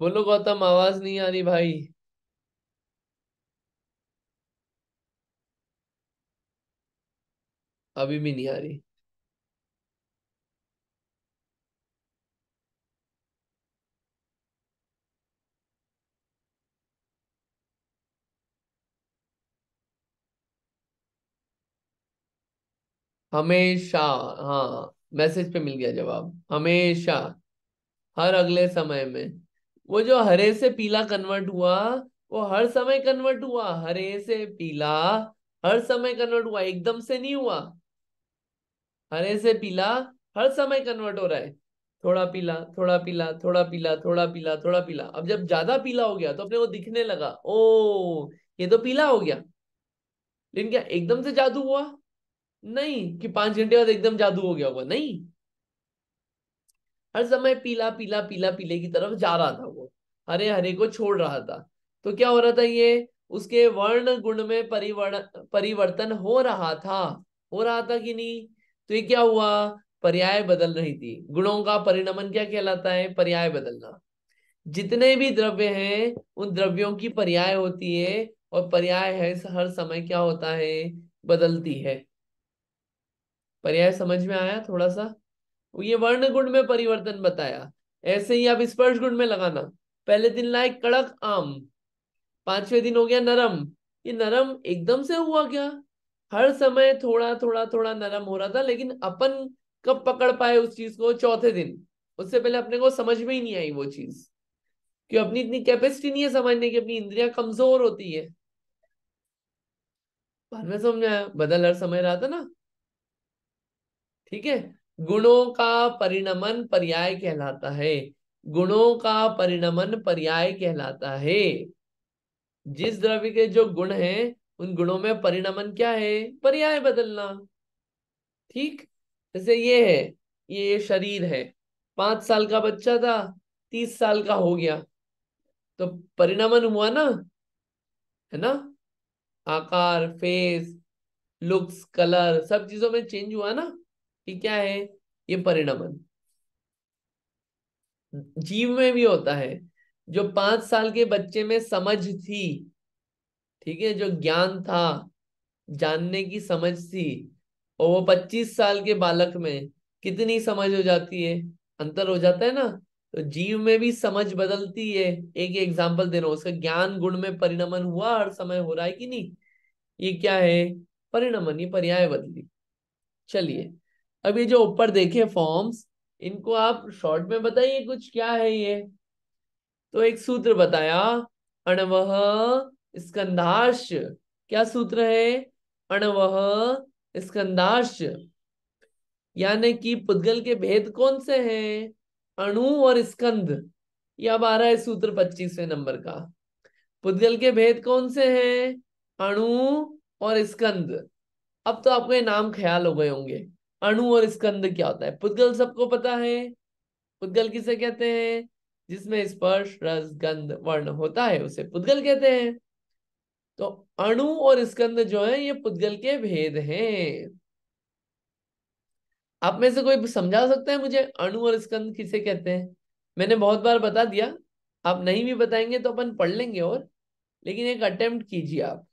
बोलो गौतम, आवाज नहीं आ रही भाई। अभी भी नहीं आ रही। हमेशा। हाँ, मैसेज पे मिल गया जवाब, हमेशा, हर अगले समय में। वो जो हरे से पीला कन्वर्ट हुआ, वो हर समय कन्वर्ट हुआ, हरे से पीला हर समय कन्वर्ट हुआ, एकदम से नहीं हुआ। हरे से पीला हर समय कन्वर्ट हो रहा है। थोड़ा पीला, थोड़ा पीला, थोड़ा पीला, थोड़ा पीला, थोड़ा पीला। अब जब ज्यादा पीला हो गया तो अपने को दिखने लगा, ओ ये तो पीला हो गया। लेकिन क्या एकदम से जादू हुआ? नहीं, कि 5 घंटे बाद एकदम जादू हो गया होगा, नहीं। हर समय पीला पीला पीला पीले की तरफ जा रहा था वो, हरे हरे को छोड़ रहा था। तो क्या हो रहा था ये? उसके वर्ण गुण में परिवर्तन हो रहा था कि नहीं? तो ये क्या हुआ? पर्याय बदल रही थी। गुणों का परिणमन क्या कहलाता है? पर्याय बदलना। जितने भी द्रव्य हैं, उन द्रव्यों की पर्याय होती है, और पर्याय है हर समय क्या होता है? बदलती है। पर्याय समझ में आया थोड़ा सा? ये वर्ण गुण में परिवर्तन बताया। ऐसे ही आप स्पर्श गुण में लगाना। पहले दिन लाए कड़क आम, 5वें दिन हो गया नरम। ये नरम एकदम से हुआ क्या? हर समय थोड़ा थोड़ा थोड़ा नरम हो रहा था, लेकिन अपन कब पकड़ पाए उस चीज को? 4थे दिन। उससे पहले अपने को समझ में ही नहीं आई वो चीज। क्यों? अपनी इतनी कैपेसिटी नहीं है समझने की, अपनी इंद्रियां कमजोर होती है। बाद में समझ में आया, बदल हर समय रहा था ना। ठीक है। गुणों का परिणमन पर्याय कहलाता है। गुणों का परिणमन पर्याय कहलाता है। जिस द्रव्य के जो गुण हैं, उन गुणों में परिणमन क्या है? पर्याय बदलना। ठीक। जैसे ये है, ये शरीर है, 5 साल का बच्चा था, 30 साल का हो गया, तो परिणमन हुआ ना, है ना? आकार, फेस, लुक्स, कलर, सब चीजों में चेंज हुआ ना। कि क्या है? ये परिणमन। जीव में भी होता है। जो 5 साल के बच्चे में समझ थी, ठीक है, जो ज्ञान था, जानने की समझ थी, और वो 25 साल के बालक में कितनी समझ हो जाती है, अंतर हो जाता है ना। तो जीव में भी समझ बदलती है। एक एग्जांपल दे रहा हूं, उसका ज्ञान गुण में परिणमन हुआ, हर समय हो रहा है कि नहीं? ये क्या है? परिणमन, ये पर्याय बदली। चलिए, अब ये जो ऊपर देखे फॉर्म्स, इनको आप शॉर्ट में बताइए कुछ, क्या है ये? तो एक सूत्र बताया, अणवः स्कंधाश्च। क्या सूत्र है? अणवः स्कंधाश्च। यानी कि पुद्गल के भेद कौन से हैं? अणु और स्कंद। ये अब आ रहा है सूत्र 25वें नंबर का। पुद्गल के भेद कौन से हैं? अणु और स्कंद। अब तो आपको ये नाम ख्याल हो गए होंगे। अणु और स्कंद क्या होता है? पुद्गल सबको पता है। पुद्गल किसे कहते हैं? जिसमें स्पर्श, रस, गंध, वर्ण होता है, उसे पुद्गल कहते हैं। तो अणु और स्कंद जो है, ये पुद्गल के भेद हैं। आप में से कोई समझा सकता है मुझे, अणु और स्कंद किसे कहते हैं? मैंने बहुत बार बता दिया। आप नहीं भी बताएंगे तो अपन पढ़ लेंगे, और लेकिन एक अटेम्प्ट कीजिए आप,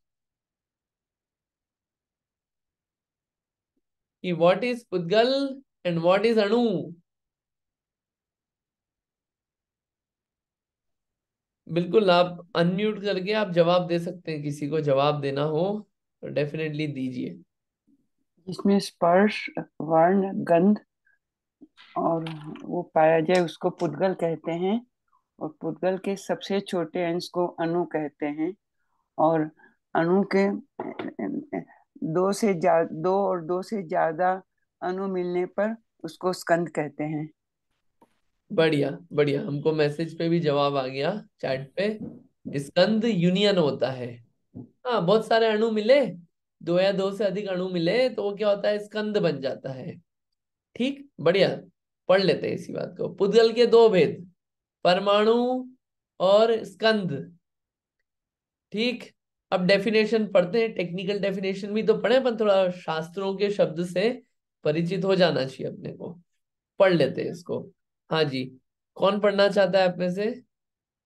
कि व्हाट इज पुद्गल एंड व्हाट इज अणु। बिल्कुल, आप अनम्यूट करके आप जवाब दे सकते हैं, किसी को जवाब देना हो तो डेफिनेटली दीजिए। जिसमें स्पर्श, वर्ण, गंध और वो पाया जाए उसको पुद्गल कहते हैं। और पुद्गल के सबसे छोटे अंश को अणु कहते हैं। और अणु के दो और दो से ज्यादा अणु मिलने पर उसको स्कंद कहते हैं। बढ़िया बढ़िया, हमको मैसेज पे भी जवाब आ गया, चैट पे। स्कंद यूनियन होता है। हाँ, बहुत सारे अणु मिले, दो या दो से अधिक अणु मिले तो वो क्या होता है? स्कंद बन जाता है। ठीक, बढ़िया। पढ़ लेते हैं इसी बात को। पुद्गल के दो भेद, परमाणु और स्कंद। ठीक। अब डेफिनेशन पढ़ते हैं, टेक्निकल डेफिनेशन भी तो पढ़े, पर थोड़ा शास्त्रों के शब्द से परिचित हो जाना चाहिए अपने को। पढ़ लेते हैं इसको। हाँ जी, कौन पढ़ना चाहता है आप में से?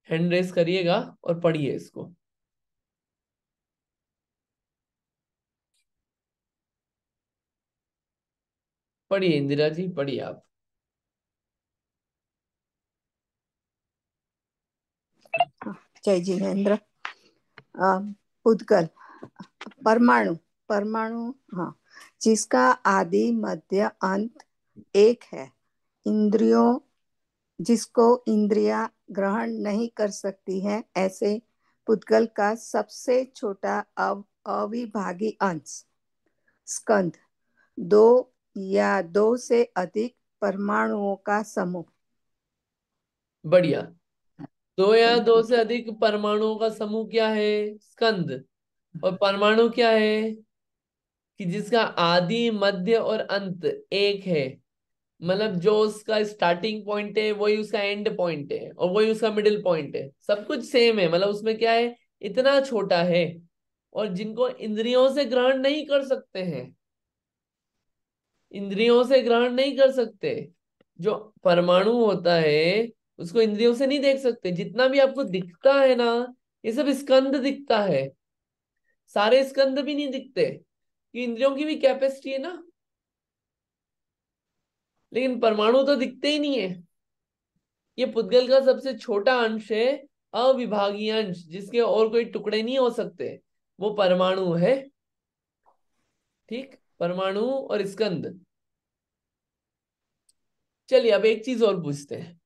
हैंड रेस करिएगा और पढ़िए इसको। पढ़िए इंदिरा जी, पढ़िए आप। जय जिनेन्द्र। पुद्गल, परमाणु। परमाणु, हाँ, जिसका आदि मध्य अंत एक है। इंद्रियों जिसको इंद्रियां ग्रहण नहीं कर सकती हैं, ऐसे पुद्गल का सबसे छोटा अविभागी अंश स्कंध। दो या दो से अधिक परमाणुओं का समूह। बढ़िया। दो या दो से अधिक परमाणुओं का समूह क्या है? स्कंद। और परमाणु क्या है? कि जिसका आदि मध्य और अंत एक है। मतलब जो उसका स्टार्टिंग पॉइंट है वही उसका एंड पॉइंट है, और वही उसका मिडिल पॉइंट है, सब कुछ सेम है। मतलब उसमें क्या है? इतना छोटा है, और जिनको इंद्रियों से ग्रहण नहीं कर सकते हैं, इंद्रियों से ग्रहण नहीं कर सकते। जो परमाणु होता है, उसको इंद्रियों से नहीं देख सकते। जितना भी आपको दिखता है ना, ये सब स्कंद दिखता है। सारे स्कंद भी नहीं दिखते, कि इंद्रियों की भी कैपेसिटी है ना। लेकिन परमाणु तो दिखते ही नहीं है। ये पुद्गल का सबसे छोटा अंश है, अविभागीय अंश, जिसके और कोई टुकड़े नहीं हो सकते, वो परमाणु है। ठीक, परमाणु और स्कंद। चलिए, अब एक चीज और पूछते हैं।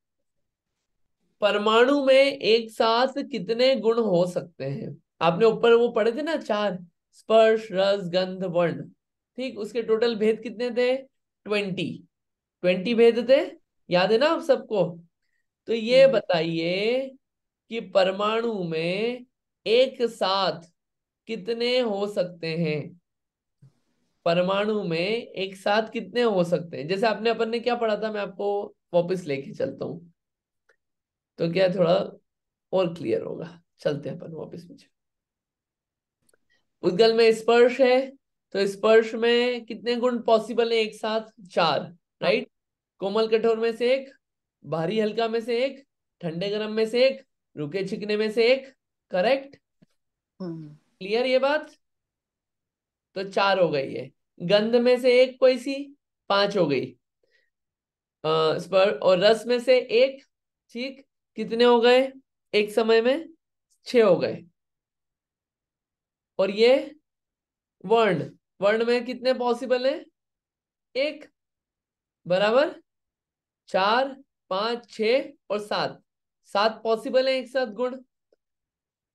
परमाणु में एक साथ कितने गुण हो सकते हैं? आपने ऊपर वो पढ़े थे ना, चार, स्पर्श रस गंध वर्ण, ठीक, उसके टोटल भेद कितने थे? 20। 20 भेद थे, याद है ना आप सबको? तो ये बताइए कि परमाणु में एक साथ कितने हो सकते हैं? परमाणु में एक साथ कितने हो सकते हैं? जैसे आपने अपन ने क्या पढ़ा था, मैं आपको वापस लेके चलता हूँ, तो क्या थोड़ा और क्लियर होगा। चलते हैं अपन वापस पीछे। उद्गल में स्पर्श है, तो स्पर्श में कितने गुण पॉसिबल है एक साथ? चार, राइट। कोमल कठोर में से एक, भारी हल्का में से एक, ठंडे गर्म में से एक, रुके छिकने में से एक। करेक्ट? क्लियर ये बात? तो चार हो गई है। गंध में से एक कोई सी, पांच हो गई। स्पर्श और रस में से एक, ठीक, कितने हो गए एक समय में? छह हो गए। और ये वर्ण, वर्ण में कितने पॉसिबल है? एक, बराबर। चार, पांच, छ और सात, सात पॉसिबल है एक साथ गुण।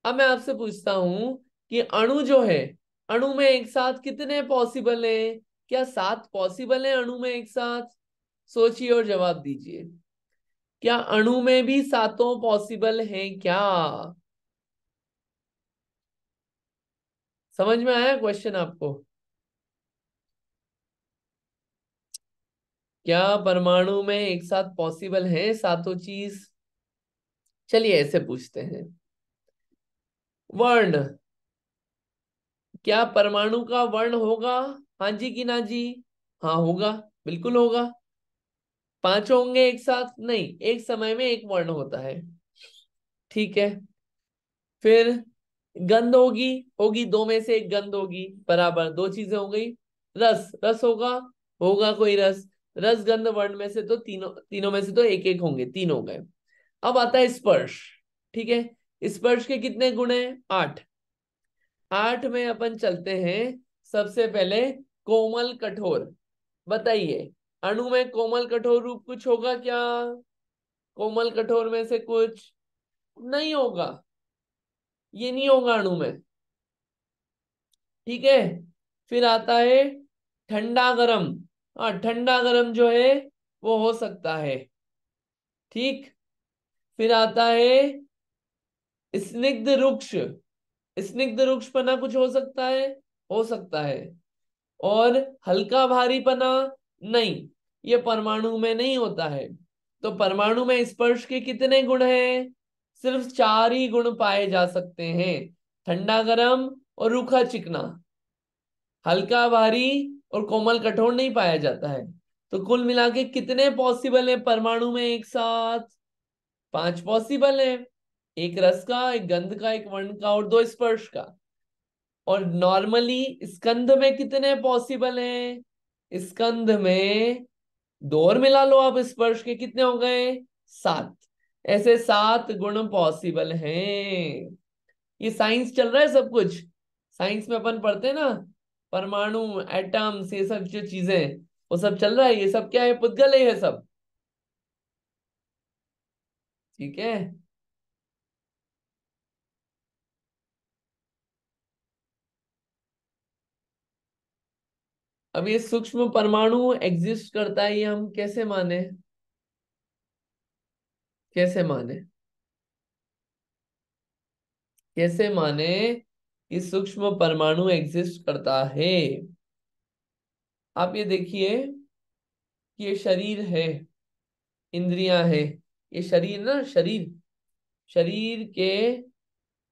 अब मैं आपसे पूछता हूं कि अणु जो है, अणु में एक साथ कितने पॉसिबल है? क्या सात पॉसिबल है अणु में एक साथ? सोचिए और जवाब दीजिए। क्या अणु में भी सातों पॉसिबल हैं क्या? समझ में आया क्वेश्चन आपको? क्या परमाणु में एक साथ पॉसिबल है सातों चीज? चलिए ऐसे पूछते हैं। वर्ण, क्या परमाणु का वर्ण होगा? हाँ जी कि ना जी? हाँ होगा, बिल्कुल होगा। पांच होंगे एक साथ? नहीं, एक समय में एक वर्ण होता है। ठीक है। फिर गंध होगी, होगी, दो में से एक गंध होगी, बराबर, दो चीजें हो गई। रस, रस होगा, होगा कोई रस। रस गंध वर्ण में से तो तीनों, तीनों में से तो एक एक होंगे, तीन हो गए। अब आता है स्पर्श। ठीक है, स्पर्श के कितने गुण हैं? आठ। आठ में अपन चलते हैं। सबसे पहले कोमल कठोर। बताइए, अणु में कोमल कठोर रूप कुछ होगा क्या? कोमल कठोर में से कुछ नहीं होगा, ये नहीं होगा अणु में। ठीक है। फिर आता है ठंडा गरम। हाँ, ठंडा गरम जो है वो हो सकता है। ठीक। फिर आता है स्निग्ध रुक्ष। स्निग्ध रुक्षपना कुछ हो सकता है? हो सकता है। और हल्का भारीपना, नहीं, ये परमाणु में नहीं होता है। तो परमाणु में स्पर्श के कितने गुण हैं? सिर्फ चार ही गुण पाए जा सकते हैं, ठंडा गरम और रूखा चिकना। हल्का भारी और कोमल कठोर नहीं पाया जाता है। तो कुल मिला के कितने पॉसिबल है परमाणु में एक साथ? पांच पॉसिबल है। एक रस का, एक गंध का, एक वर्ण का और दो स्पर्श का। और नॉर्मली स्कंध में कितने पॉसिबल हैं? स्कंध में दो और मिला लो आप, स्पर्श के कितने हो गए? सात। ऐसे सात गुण पॉसिबल हैं। ये साइंस चल रहा है सब कुछ। साइंस में अपन पढ़ते हैं ना, परमाणु, एटम्स, ये सब जो चीजें, वो सब चल रहा है। ये सब क्या है? पुद्गल है ये सब। ठीक है। अब ये सूक्ष्म परमाणु एग्जिस्ट करता है, ये हम कैसे माने? कैसे माने? कैसे माने कि सूक्ष्म परमाणु एग्जिस्ट करता है? आप ये देखिए कि ये शरीर है, इंद्रियां है, ये शरीर ना, शरीर, शरीर के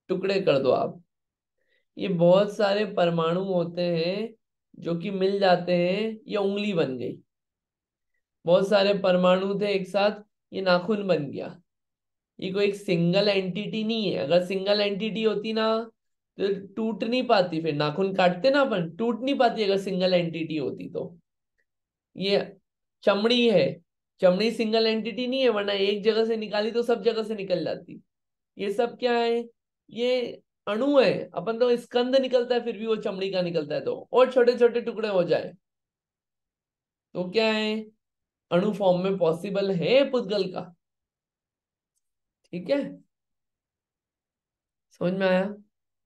टुकड़े कर दो आप, ये बहुत सारे परमाणु होते हैं जो कि मिल जाते हैं, ये उंगली बन गई। बहुत सारे परमाणु थे एक साथ, ये नाखून बन गया। ये कोई एक सिंगल एंटिटी नहीं है। अगर सिंगल एंटिटी होती ना तो टूट नहीं पाती, फिर नाखून काटते ना अपन, टूट नहीं पाती अगर सिंगल एंटिटी होती तो। ये चमड़ी है, चमड़ी सिंगल एंटिटी नहीं है, वरना एक जगह से निकाली तो सब जगह से निकल जाती। ये सब क्या है? ये अणु है। अपन तो स्कंद निकलता है फिर भी वो चमड़ी का निकलता है, तो और छोटे छोटे टुकड़े हो जाए तो क्या है? अणु फॉर्म में पॉसिबल है पुद्गल का। ठीक है, समझ में आया?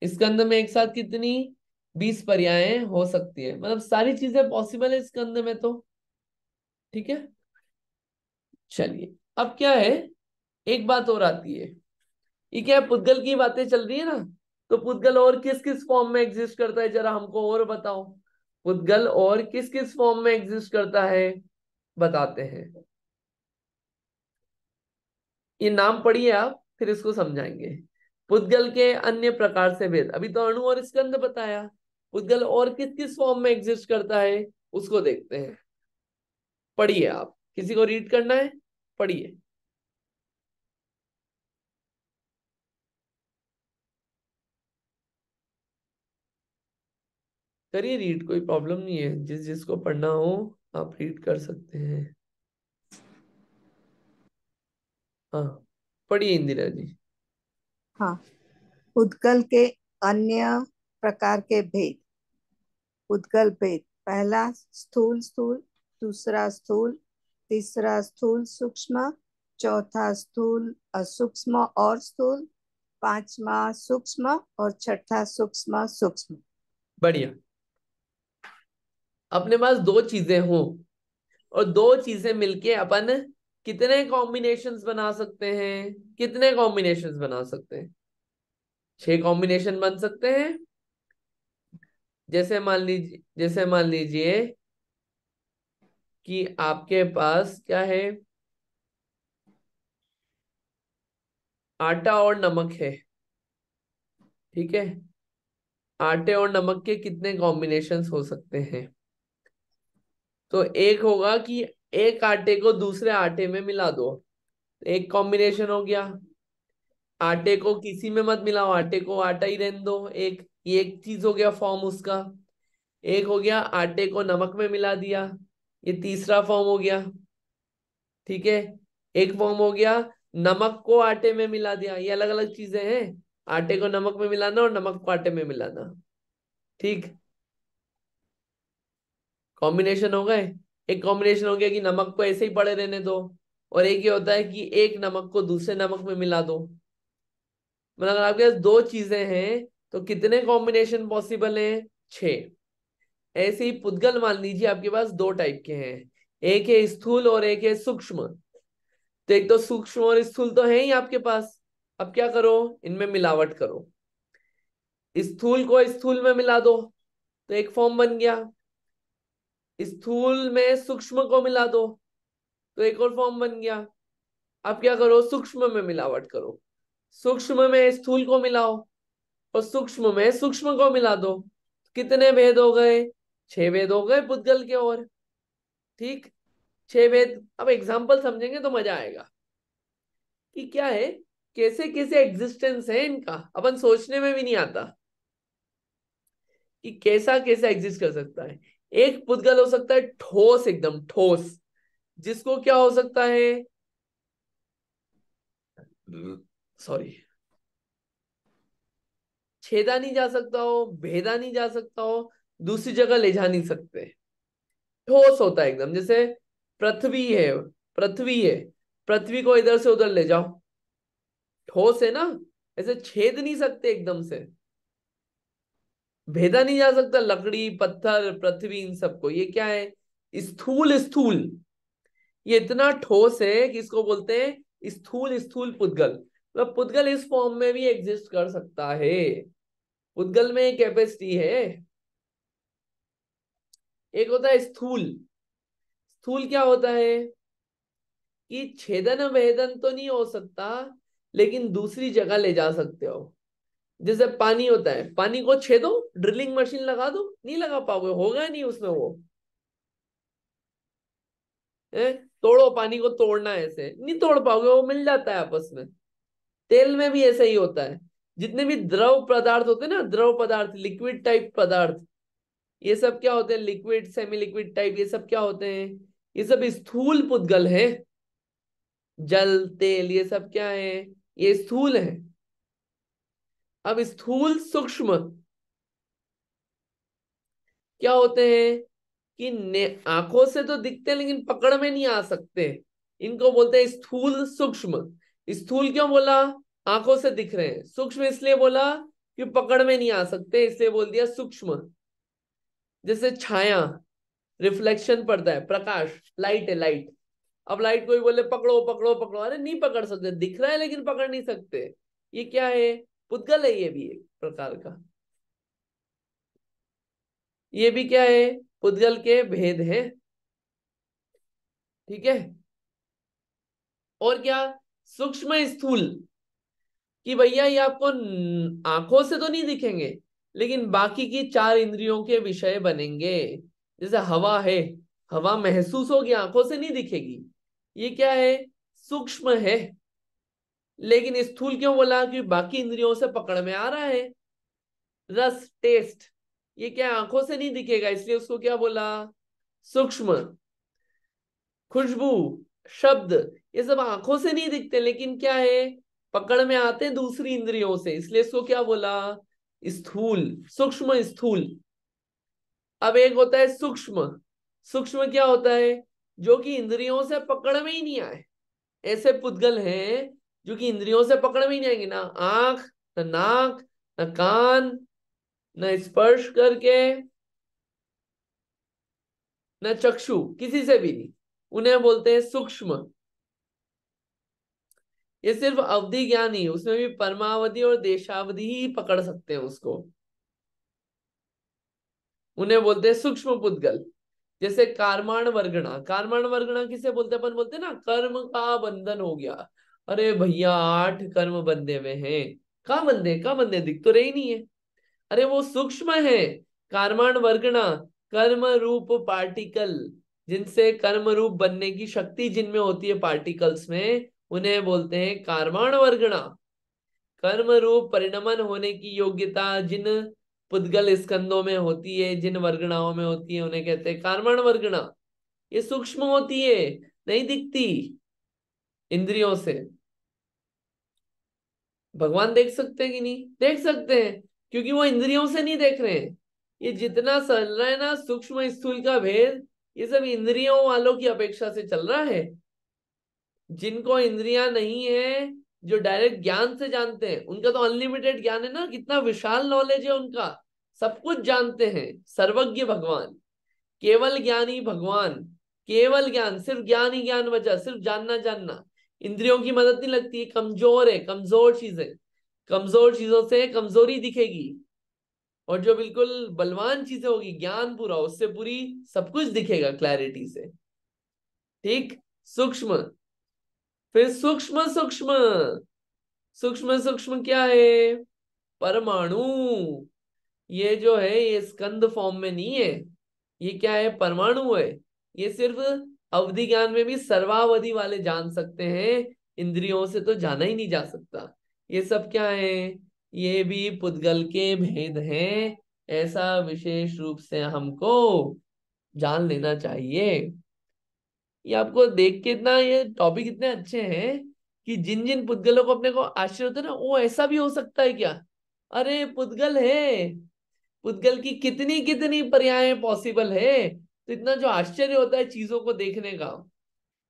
स्कंद में एक साथ कितनी 20 पर्यायें हो सकती है, मतलब सारी चीजें पॉसिबल है स्कंद में तो। ठीक है, चलिए अब क्या है, एक बात और आती है। ये क्या है, पुद्गल की बातें चल रही है ना, तो पुद्गल और किस किस फॉर्म में एग्जिस्ट करता है जरा हमको और बताओ। पुद्गल और किस किस फॉर्म में एग्जिस्ट करता है बताते हैं। ये नाम पढ़िए आप, फिर इसको समझाएंगे। पुद्गल के अन्य प्रकार से भेद, अभी तो अणु और स्कंद बताया, पुद्गल और किस किस फॉर्म में एग्जिस्ट करता है उसको देखते हैं। पढ़िए आप, किसी को रीड करना है, पढ़िए। करिए रीड, कोई प्रॉब्लम नहीं है, जिस जिसको पढ़ना हो आप रीड कर सकते हैं। हाँ, पढ़िए इंदिरा जी। हाँ, उद्गल के अन्य प्रकार के भेद। उद्गल भेद, पहला स्थूल स्थूल, दूसरा स्थूल, तीसरा स्थूल सूक्ष्म, चौथा स्थूल असूक्ष्म और स्थूल, पांचवा सूक्ष्म और छठा सूक्ष्म सूक्ष्म। बढ़िया। अपने पास दो चीजें हो और दो चीजें मिलके अपन कितने कॉम्बिनेशंस बना सकते हैं, कितने कॉम्बिनेशंस बना सकते हैं? 6 कॉम्बिनेशन बन सकते हैं। जैसे मान लीजिए कि आपके पास क्या है, आटा और नमक है। ठीक है, आटे और नमक के कितने कॉम्बिनेशंस हो सकते हैं? तो एक होगा कि एक आटे को दूसरे आटे में मिला दो, एक कॉम्बिनेशन हो गया। आटे को किसी में मत मिलाओ, आटे को आटा ही रहने दो, एक ये एक चीज हो गया फॉर्म उसका। एक हो गया आटे को नमक में मिला दिया, ये तीसरा फॉर्म हो गया। ठीक है, एक फॉर्म हो गया नमक को आटे में मिला दिया, ये अलग अलग चीजें हैं, आटे को नमक में मिलाना और नमक को आटे में मिलाना। ठीक, कॉम्बिनेशन हो गए। एक कॉम्बिनेशन हो गया कि नमक को ऐसे ही पड़े रहने दो, और एक ये होता है कि एक नमक को दूसरे नमक में मिला दो। मतलब अगर आपके पास दो चीजें हैं तो कितने कॉम्बिनेशन पॉसिबल हैं? 6। ऐसे ही पुद्गल मान लीजिए आपके पास दो टाइप के हैं, एक है स्थूल और एक है सूक्ष्म। तो एक तो सूक्ष्म और स्थूल तो है ही आपके पास, अब क्या करो, इनमें मिलावट करो। स्थूल को स्थूल में मिला दो तो एक फॉर्म बन गया, स्थूल में सूक्ष्म को मिला दो तो एक और फॉर्म बन गया। अब क्या करो, सूक्ष्म में मिलावट करो, सूक्ष्म में स्थूल को मिलाओ और सूक्ष्म में सूक्ष्म को मिला दो। कितने भेद हो गए? 6 भेद हो गए पुद्गल के। और ठीक, 6 भेद। अब एग्जाम्पल समझेंगे तो मजा आएगा कि क्या है, कैसे कैसे एग्जिस्टेंस है इनका, अपन सोचने में भी नहीं आता कि कैसा कैसा एग्जिस्ट कर सकता है। एक पुद्गल हो सकता है ठोस, एकदम ठोस, जिसको क्या हो सकता है, सॉरी, छेदा नहीं जा सकता हो, भेदा नहीं जा सकता हो, दूसरी जगह ले जा नहीं सकते। ठोस होता है एकदम, जैसे पृथ्वी है, पृथ्वी है, पृथ्वी को इधर से उधर ले जाओ, ठोस है ना, ऐसे छेद नहीं सकते एकदम से, भेदा नहीं जा सकता, लकड़ी पत्थर पृथ्वी इन सबको। ये क्या है, स्थूल स्थूल, ये इतना ठोस है कि इसको बोलते हैं स्थूल स्थूल पुद्गल। मतलब पुद्गल इस फॉर्म में भी एग्जिस्ट कर सकता है, पुद्गल में कैपेसिटी है। एक होता है स्थूल, स्थूल क्या होता है कि छेदन भेदन तो नहीं हो सकता, लेकिन दूसरी जगह ले जा सकते हो। जैसे पानी होता है, पानी को छेदो, ड्रिलिंग मशीन लगा दो, नहीं लगा पाओगे, होगा नहीं उसमें वो है। तोड़ो, पानी को तोड़ना है, ऐसे नहीं तोड़ पाओगे, वो मिल जाता है आपस में। तेल में भी ऐसा ही होता है, जितने भी द्रव पदार्थ होते हैं ना, द्रव पदार्थ, लिक्विड टाइप पदार्थ, ये सब क्या होते हैं, लिक्विड सेमी लिक्विड टाइप, ये सब क्या होते हैं, ये सब स्थूल पुद्गल है। जल तेल ये सब क्या है, ये स्थूल है। अब स्थूल सूक्ष्म क्या होते हैं कि आंखों से तो दिखते हैं लेकिन पकड़ में नहीं आ सकते, इनको बोलते हैं स्थूल सूक्ष्म। स्थूल क्यों बोला? आंखों से दिख रहे हैं। सूक्ष्म इसलिए बोला कि पकड़ में नहीं आ सकते, इसलिए बोल दिया सूक्ष्म। जैसे छाया, रिफ्लेक्शन पड़ता है, प्रकाश, लाइट है, लाइट। अब लाइट कोई बोले पकड़ो पकड़ो पकड़ो, अरे नहीं पकड़ सकते, दिख रहा है लेकिन पकड़ नहीं सकते। ये क्या है? पुद्गल है, ये भी एक प्रकार का। ये भी क्या है? पुद्गल के भेद है। ठीक है। और क्या? सूक्ष्म स्थूल, कि भैया ये आपको आंखों से तो नहीं दिखेंगे, लेकिन बाकी की चार इंद्रियों के विषय बनेंगे। जैसे हवा है, हवा महसूस होगी, आंखों से नहीं दिखेगी। ये क्या है? सूक्ष्म है। लेकिन स्थूल क्यों बोला? कि बाकी इंद्रियों से पकड़ में आ रहा है। रस, टेस्ट, ये क्या है? आंखों से नहीं दिखेगा, इसलिए उसको क्या बोला? सूक्ष्म। खुशबू, शब्द, ये सब आंखों से नहीं दिखते, लेकिन क्या है? पकड़ में आते हैं दूसरी इंद्रियों से, इसलिए इसको क्या बोला? स्थूल, सूक्ष्म स्थूल। अब एक होता है सूक्ष्म। सूक्ष्म क्या होता है? जो कि इंद्रियों से पकड़ में ही नहीं आए। ऐसे पुद्गल हैं जो कि इंद्रियों से पकड़ में ही नहीं आएंगे, ना आंख, ना नाक, ना कान, न स्पर्श करके, न चक्षु, किसी से भी नहीं। उन्हें बोलते हैं सूक्ष्म। ये सिर्फ अवधि ज्ञान ही, उसमें भी परमावधि और देशावधि ही पकड़ सकते हैं उसको। उन्हें बोलते हैं सूक्ष्म पुद्गल। जैसे कारमाण वर्गणा, कारमाण वर्गणा किसे बोलते हैं? अपन बोलते हैं ना कर्म का बंधन हो गया। अरे भैया 8 कर्म बंधे हुए हैं। कहाँ बंधे, कहाँ बंधे, दिख तो रही नहीं है। अरे वो सूक्ष्म है। कर्मण वर्गणा, कर्म रूप पार्टिकल, जिनसे कर्म रूप बनने की शक्ति जिनमें होती है पार्टिकल्स में, उन्हें बोलते हैं कर्मण वर्गणा। कर्म रूप परिणमन होने की योग्यता जिन पुद्गल स्कंदों में होती है, जिन वर्गणाओं में होती है, उन्हें कहते हैं कर्मण वर्गणा। ये सूक्ष्म होती है, नहीं दिखती इंद्रियों से। भगवान देख सकते हैं कि नहीं? देख सकते हैं, क्योंकि वो इंद्रियों से नहीं देख रहे हैं। ये जितना चल रहा है ना सूक्ष्म स्थूल का भेद, ये सब इंद्रियों वालों की अपेक्षा से चल रहा है। जिनको इंद्रियां नहीं है, जो डायरेक्ट ज्ञान से जानते हैं, उनका तो अनलिमिटेड ज्ञान है ना, कितना विशाल नॉलेज है उनका। सब कुछ जानते हैं, सर्वज्ञ भगवान, केवल ज्ञानी भगवान। केवल ज्ञान, सिर्फ ज्ञान ही ज्ञान बचा, सिर्फ जानना जानना। इंद्रियों की मदद नहीं लगती, कमजोर है, कमजोर चीजें। कमजोर चीजों से कमजोरी दिखेगी, और जो बिल्कुल बलवान चीजें होगी, ज्ञान पूरा, उससे पूरी सब कुछ दिखेगा क्लैरिटी से। ठीक। सूक्ष्म। फिर सूक्ष्म सूक्ष्म, सूक्ष्म सूक्ष्म क्या है? परमाणु। ये जो है ये स्कंद फॉर्म में नहीं है। ये क्या है? परमाणु है। ये सिर्फ अवधि ज्ञान में भी सर्वावधि वाले जान सकते हैं, इंद्रियों से तो जाना ही नहीं जा सकता। ये सब क्या है? ये भी पुद्गल के भेद हैं। ऐसा विशेष रूप से हमको जान लेना चाहिए। ये आपको देख के इतना, ये टॉपिक इतने अच्छे हैं कि जिन जिन पुद्गलों को अपने को आश्चर्य होता है ना, वो ऐसा भी हो सकता है क्या? अरे पुद्गल है, पुद्गल की कितनी कितनी पर्याय पॉसिबल है। तो इतना जो आश्चर्य होता है चीजों को देखने का,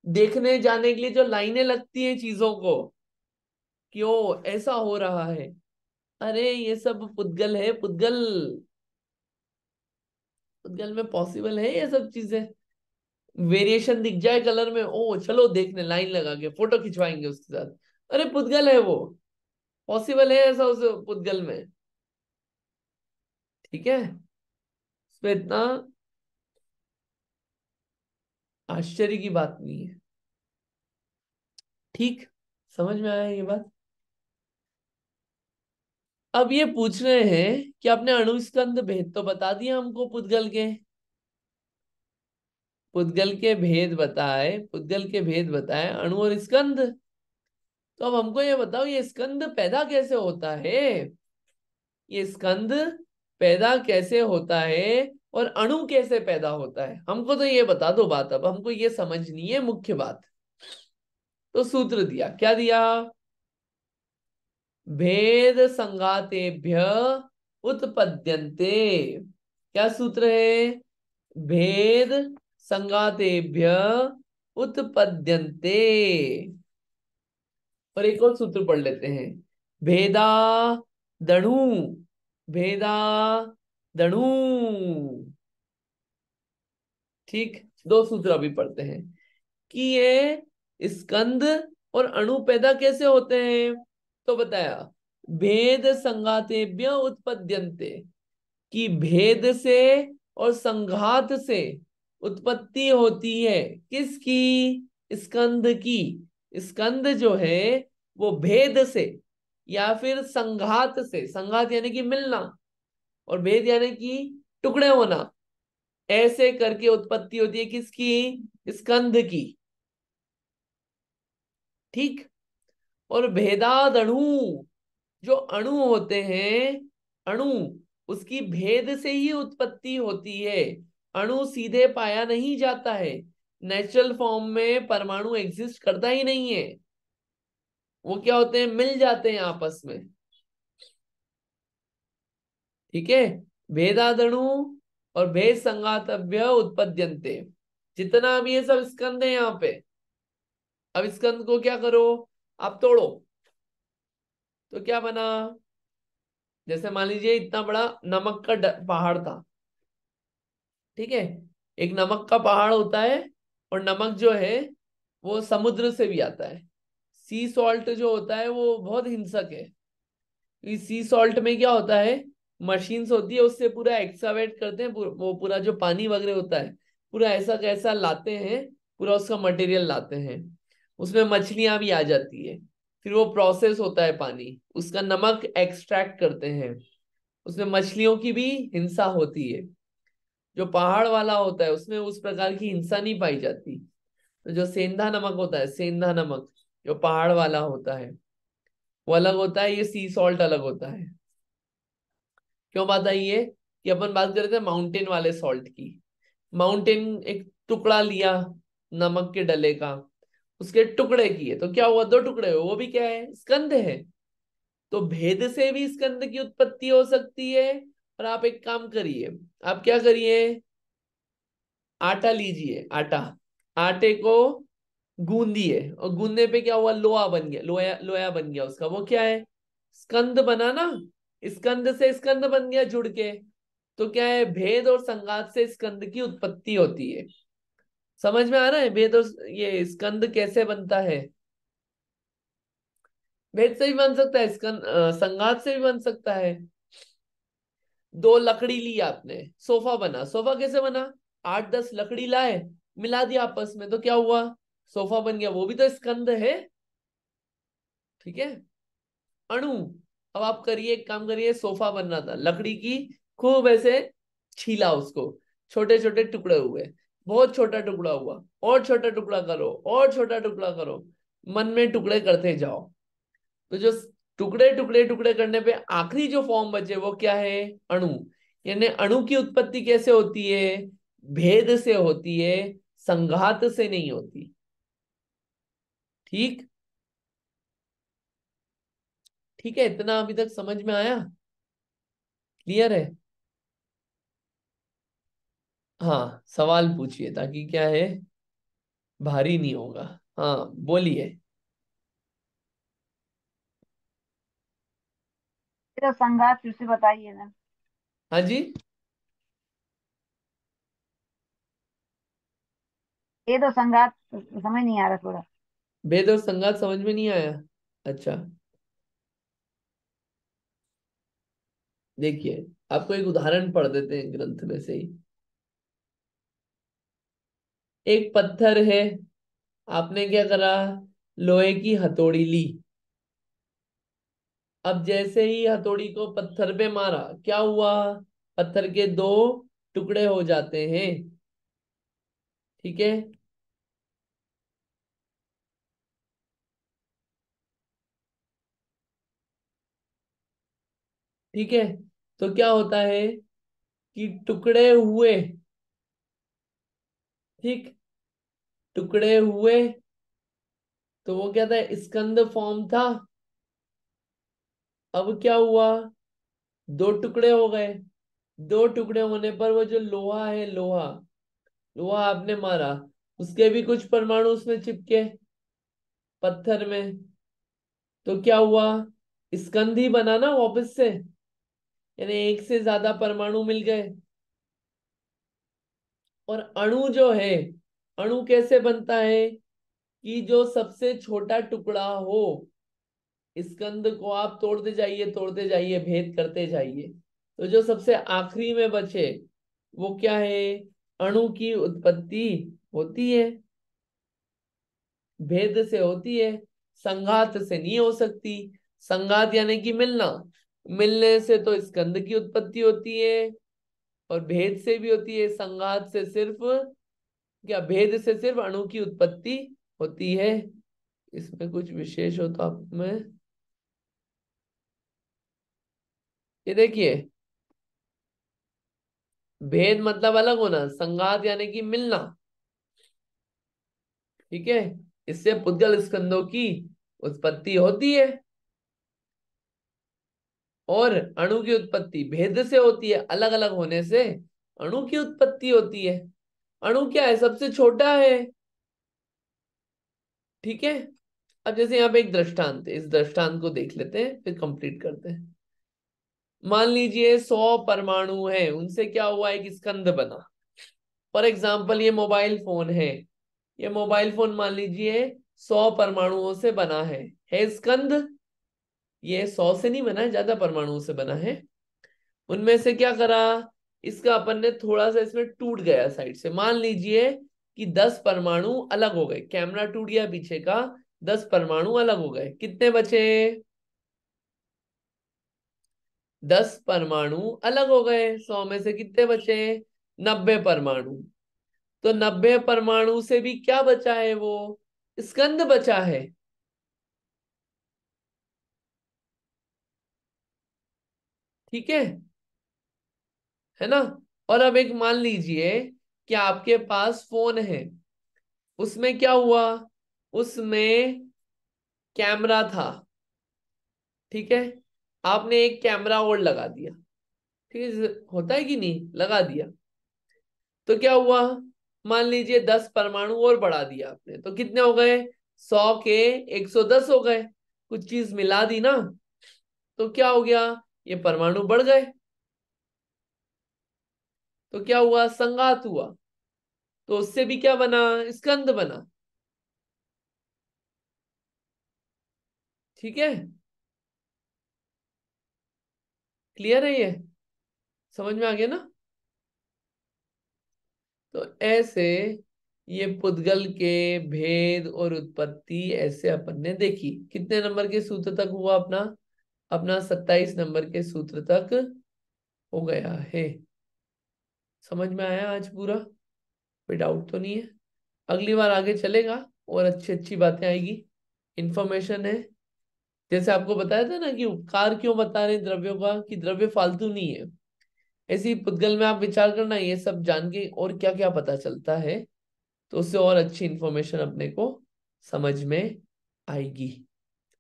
देखने जाने के लिए जो लाइनें लगती हैं चीजों को, क्यों ऐसा हो रहा है। अरे ये सब पुद्गल है, पुद्गल, पुद्गल में पॉसिबल है ये सब चीजें। वेरिएशन दिख जाए कलर में, ओ चलो देखने, लाइन लगा के फोटो खिंचवाएंगे उसके साथ। अरे पुद्गल है वो, पॉसिबल है ऐसा उस पुद्गल में। ठीक है। इसमें इतना आश्चर्य की बात नहीं है। ठीक। समझ में आया ये बात? अब ये पूछ रहे हैं कि आपने अणुस्कंद भेद तो बता दिया हमको पुद्गल के, पुद्गल के भेद बताए, पुद्गल के भेद बताए, अणु और स्कंद। तो अब हमको ये बताओ, ये स्कंद पैदा कैसे होता है? ये स्कंद पैदा कैसे होता है और अणु कैसे पैदा होता है? हमको तो ये बता दो बात, अब हमको ये समझनी है मुख्य बात। तो सूत्र दिया, क्या दिया? भेद संघातेभ्य उत्पद्यन्ते। क्या सूत्र है? भेद संघातेभ्य उत्पद्यन्ते। और एक और सूत्र पढ़ लेते हैं, भेदा दणु, भेदा दणु। ठीक, दो सूत्र अभी पढ़ते हैं कि ये स्कंद और अणु पैदा कैसे होते हैं। तो बताया, भेद संघातेभ्य उत्पद्यन्ते, कि भेद से और संघात से उत्पत्ति होती है। किसकी? स्कंद की। स्कंद जो है वो भेद से या फिर संघात से, संघात यानी कि मिलना, और भेद यानी कि टुकड़े होना, ऐसे करके उत्पत्ति होती है। किसकी? स्कंद की। ठीक। और भेदाद अणु, जो अणु होते हैं, अणु, उसकी भेद से ही उत्पत्ति होती है। अणु सीधे पाया नहीं जाता है, नेचुरल फॉर्म में परमाणु एग्जिस्ट करता ही नहीं है। वो क्या होते हैं? मिल जाते हैं आपस में। ठीक है। भेदादणु और भेद संघातभ्य उत्पद्यन्ते, जितना भी ये सब स्कंद है यहाँ पे। अब स्कंद को क्या करो, आप तोड़ो, तो क्या बना? जैसे मान लीजिए इतना बड़ा नमक का पहाड़ था। ठीक है। एक नमक का पहाड़ होता है, और नमक जो है वो समुद्र से भी आता है। सी सॉल्ट जो होता है वो बहुत हिंसक है। इस सी सॉल्ट में क्या होता है, मशीन्स होती है, उससे पूरा एक्सकावेट करते हैं, वो पूरा जो पानी वगैरह होता है पूरा ऐसा कैसा लाते हैं, पूरा उसका मटेरियल लाते हैं, उसमें मछलियां भी आ जाती है। फिर वो प्रोसेस होता है, पानी उसका नमक एक्सट्रैक्ट करते हैं, उसमें मछलियों की भी हिंसा होती है। जो पहाड़ वाला होता है उसमें उस प्रकार की हिंसा नहीं पाई जाती। तो जो सेंधा नमक होता है, सेंधा नमक जो पहाड़ वाला होता है वो अलग होता है, ये सी सॉल्ट अलग होता है। क्यों बात आई है कि अपन बात कर रहे थे माउंटेन वाले सॉल्ट की। माउंटेन एक टुकड़ा लिया नमक के डले का, उसके टुकड़े किए तो क्या हुआ? दो टुकड़े हुए, वो भी क्या है? स्कंद है। तो भेद से भी स्कंद की उत्पत्ति हो सकती है। और आप एक काम करिए, आप क्या करिए, आटा लीजिए, आटा, आटे को गूंदिए, और गूंदने पे क्या हुआ? लोहा बन गया, लोया लोया बन गया उसका। वो क्या है? स्कंद बना ना। स्कंद से स्कंद बन गया जुड़ के। तो क्या है? भेद और संघात से स्कंद की उत्पत्ति होती है। समझ में आ रहा है भेद और ये स्कंद कैसे बनता है? भेद से भी बन सकता है, स्कंद संघात से भी बन सकता है। दो लकड़ी ली आपने, सोफा बना। सोफा कैसे बना? 8-10 लकड़ी लाए, मिला दिया आपस में, तो क्या हुआ? सोफा बन गया। वो भी तो स्कंद है। ठीक है। अणु, अब आप करिए, एक काम करिए, सोफा बनना था लकड़ी की, खूब ऐसे छीला उसको, छोटे छोटे टुकड़े हुए, बहुत छोटा टुकड़ा हुआ, और छोटा टुकड़ा करो, और छोटा टुकड़ा करो, मन में टुकड़े करते जाओ। तो जो टुकड़े टुकड़े टुकड़े करने पे आखिरी जो फॉर्म बचे वो क्या है? अणु। यानी अणु की उत्पत्ति कैसे होती है? भेद से होती है, संघात से नहीं होती। ठीक। ठीक है, इतना अभी तक समझ में आया? क्लियर है? हाँ, सवाल पूछिए ताकि क्या है, भारी नहीं होगा। हाँ, बोलिए। ये तो संघात फिर से बताइए ना। हाँ जी। ये तो संघात समझ नहीं आ रहा थोड़ा। भेद और संघात समझ में नहीं आया? अच्छा, देखिए, आपको एक उदाहरण पढ़ देते हैं ग्रंथ में से ही। एक पत्थर है, आपने क्या करा? लोहे की हथौड़ी ली। अब जैसे ही हथौड़ी को पत्थर पे मारा, क्या हुआ? पत्थर के दो टुकड़े हो जाते हैं। ठीक है। ठीक है। तो क्या होता है कि टुकड़े हुए, ठीक, टुकड़े हुए, तो वो क्या था? स्कंद फॉर्म था। अब क्या हुआ? दो टुकड़े हो गए। दो टुकड़े होने पर वो जो लोहा है, लोहा, लोहा आपने मारा, उसके भी कुछ परमाणु उसमें चिपके पत्थर में। तो क्या हुआ, स्कंद ही बना ना वापस से, यानी एक से ज्यादा परमाणु मिल गए। और अणु जो है, अणु कैसे बनता है कि जो सबसे छोटा टुकड़ा हो, स्कंद को आप तोड़ते जाइए, भेद करते जाइए, तो जो सबसे आखिरी में बचे वो क्या है, अणु की उत्पत्ति होती है, भेद से होती है, संघात से नहीं हो सकती। संघात यानी कि मिलना, मिलने से तो स्कंद की उत्पत्ति होती है, और भेद से भी होती है। संघात से सिर्फ, क्या भेद से सिर्फ अणु की उत्पत्ति होती है। इसमें कुछ विशेष हो तो आप में ये देखिए, भेद मतलब अलग होना, संघात यानी कि मिलना, ठीक है। इससे पुद्गल स्कंदों की उत्पत्ति होती है, और अणु की उत्पत्ति भेद से होती है, अलग अलग होने से अणु की उत्पत्ति होती है। अणु क्या है, सबसे छोटा है, ठीक है। अब जैसे यहाँ पे एक दृष्टांत है, इस दृष्टांत को देख लेते हैं फिर कंप्लीट करते हैं। मान लीजिए 100 परमाणु हैं, उनसे क्या हुआ, एक स्कंद बना। फॉर एग्जाम्पल ये मोबाइल फोन है, ये मोबाइल फोन मान लीजिए 100 परमाणुओं से बना है स्कंद। ये 100 से नहीं बना है, ज्यादा परमाणुओं से बना है। उनमें से क्या करा, इसका अपन ने थोड़ा सा इसमें टूट गया साइड से, मान लीजिए कि 10 परमाणु अलग हो गए, कैमरा टूट गया पीछे का, 10 परमाणु अलग हो गए, कितने बचे, 10 परमाणु अलग हो गए, 100 में से कितने बचे, 90 परमाणु। तो 90 परमाणु से भी क्या बचा है, वो स्कंद बचा ठीक है ना। और अब एक मान लीजिए कि आपके पास फोन है, उसमें क्या हुआ, उसमें कैमरा था, ठीक है। आपने एक कैमरा और लगा दिया, ठीक है, होता है कि नहीं, लगा दिया, तो क्या हुआ, मान लीजिए 10 परमाणु और बढ़ा दिया आपने, तो कितने हो गए, 100 के 110 हो गए, कुछ चीज मिला दी ना, तो क्या हो गया, ये परमाणु बढ़ गए, तो क्या हुआ, संघात हुआ, तो उससे भी क्या बना, स्कंद बना, ठीक है। क्लियर है ये, समझ में आ गया ना। तो ऐसे ये पुद्गल के भेद और उत्पत्ति ऐसे अपन ने देखी। कितने नंबर के सूत्र तक हुआ अपना, अपना 27 नंबर के सूत्र तक हो गया है। समझ में आया आज पूरा, कोई डाउट तो नहीं है। अगली बार आगे चलेगा और अच्छी अच्छी बातें आएगी, इंफॉर्मेशन है। जैसे आपको बताया था ना कि उपकार क्यों बता रहे हैं द्रव्यों का, कि द्रव्य फालतू नहीं है। ऐसे ही पुद्गल में आप विचार करना, ये सब जान के और क्या क्या पता चलता है, तो उससे और अच्छी इंफॉर्मेशन अपने को समझ में आएगी।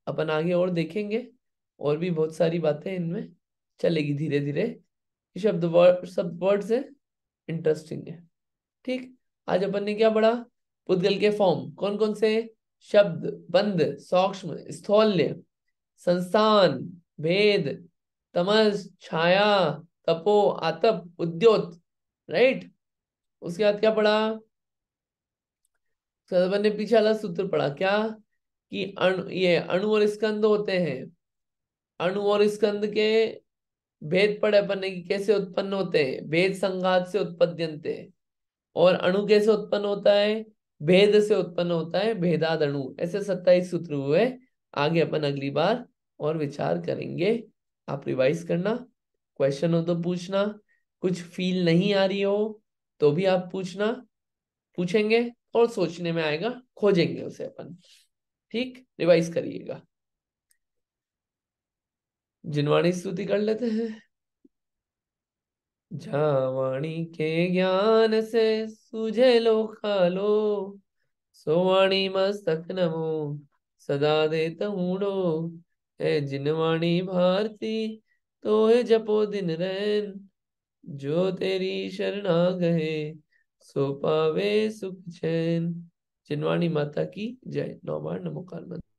अपन आगे और देखेंगे, और भी बहुत सारी बातें इनमें चलेगी धीरे धीरे। शब्द वर्ड, सब वर्ड्स है, इंटरेस्टिंग है, ठीक। आज अपन ने क्या पढ़ा, पुद्गल के फॉर्म कौन कौन से, शब्द, बंध, सूक्ष्म, स्थौल्य, संस्थान, भेद, तमस, छाया, तपो, आतप, उद्योत, राइट। उसके बाद क्या पढ़ा, तो अपन ने पीछे वाला सूत्र पढ़ा क्या, कि अणु, ये अणु और स्कंद होते हैं, अणु और स्कंद के भेद पढ़े अपन ने कि कैसे उत्पन्न होते हैं, भेद संघात से उत्पद्यन्ते। और अणु कैसे उत्पन्न होता है, भेद से उत्पन्न होता है, भेदाद अणु। ऐसे 27 सूत्र हुए। आगे अपन अगली बार और विचार करेंगे। आप रिवाइज करना, क्वेश्चन हो तो पूछना, कुछ फील नहीं आ रही हो तो भी आप पूछना, पूछेंगे और सोचने में आएगा, खोजेंगे उसे अपन, ठीक। रिवाइज करिएगा। जिनवाणी स्तुति कर लेते हैं। जावाणी के ज्ञान से सूझे लो खालो, सोवाणी मस्तक नमो सदा देत हूँ। है जिनवाणी भारती तो है जपो दिन रैन, जो तेरी शरणा गए सो पावे सुख चैन। जिनवाणी माता की जय। 9 बार नमोकार मंत्र।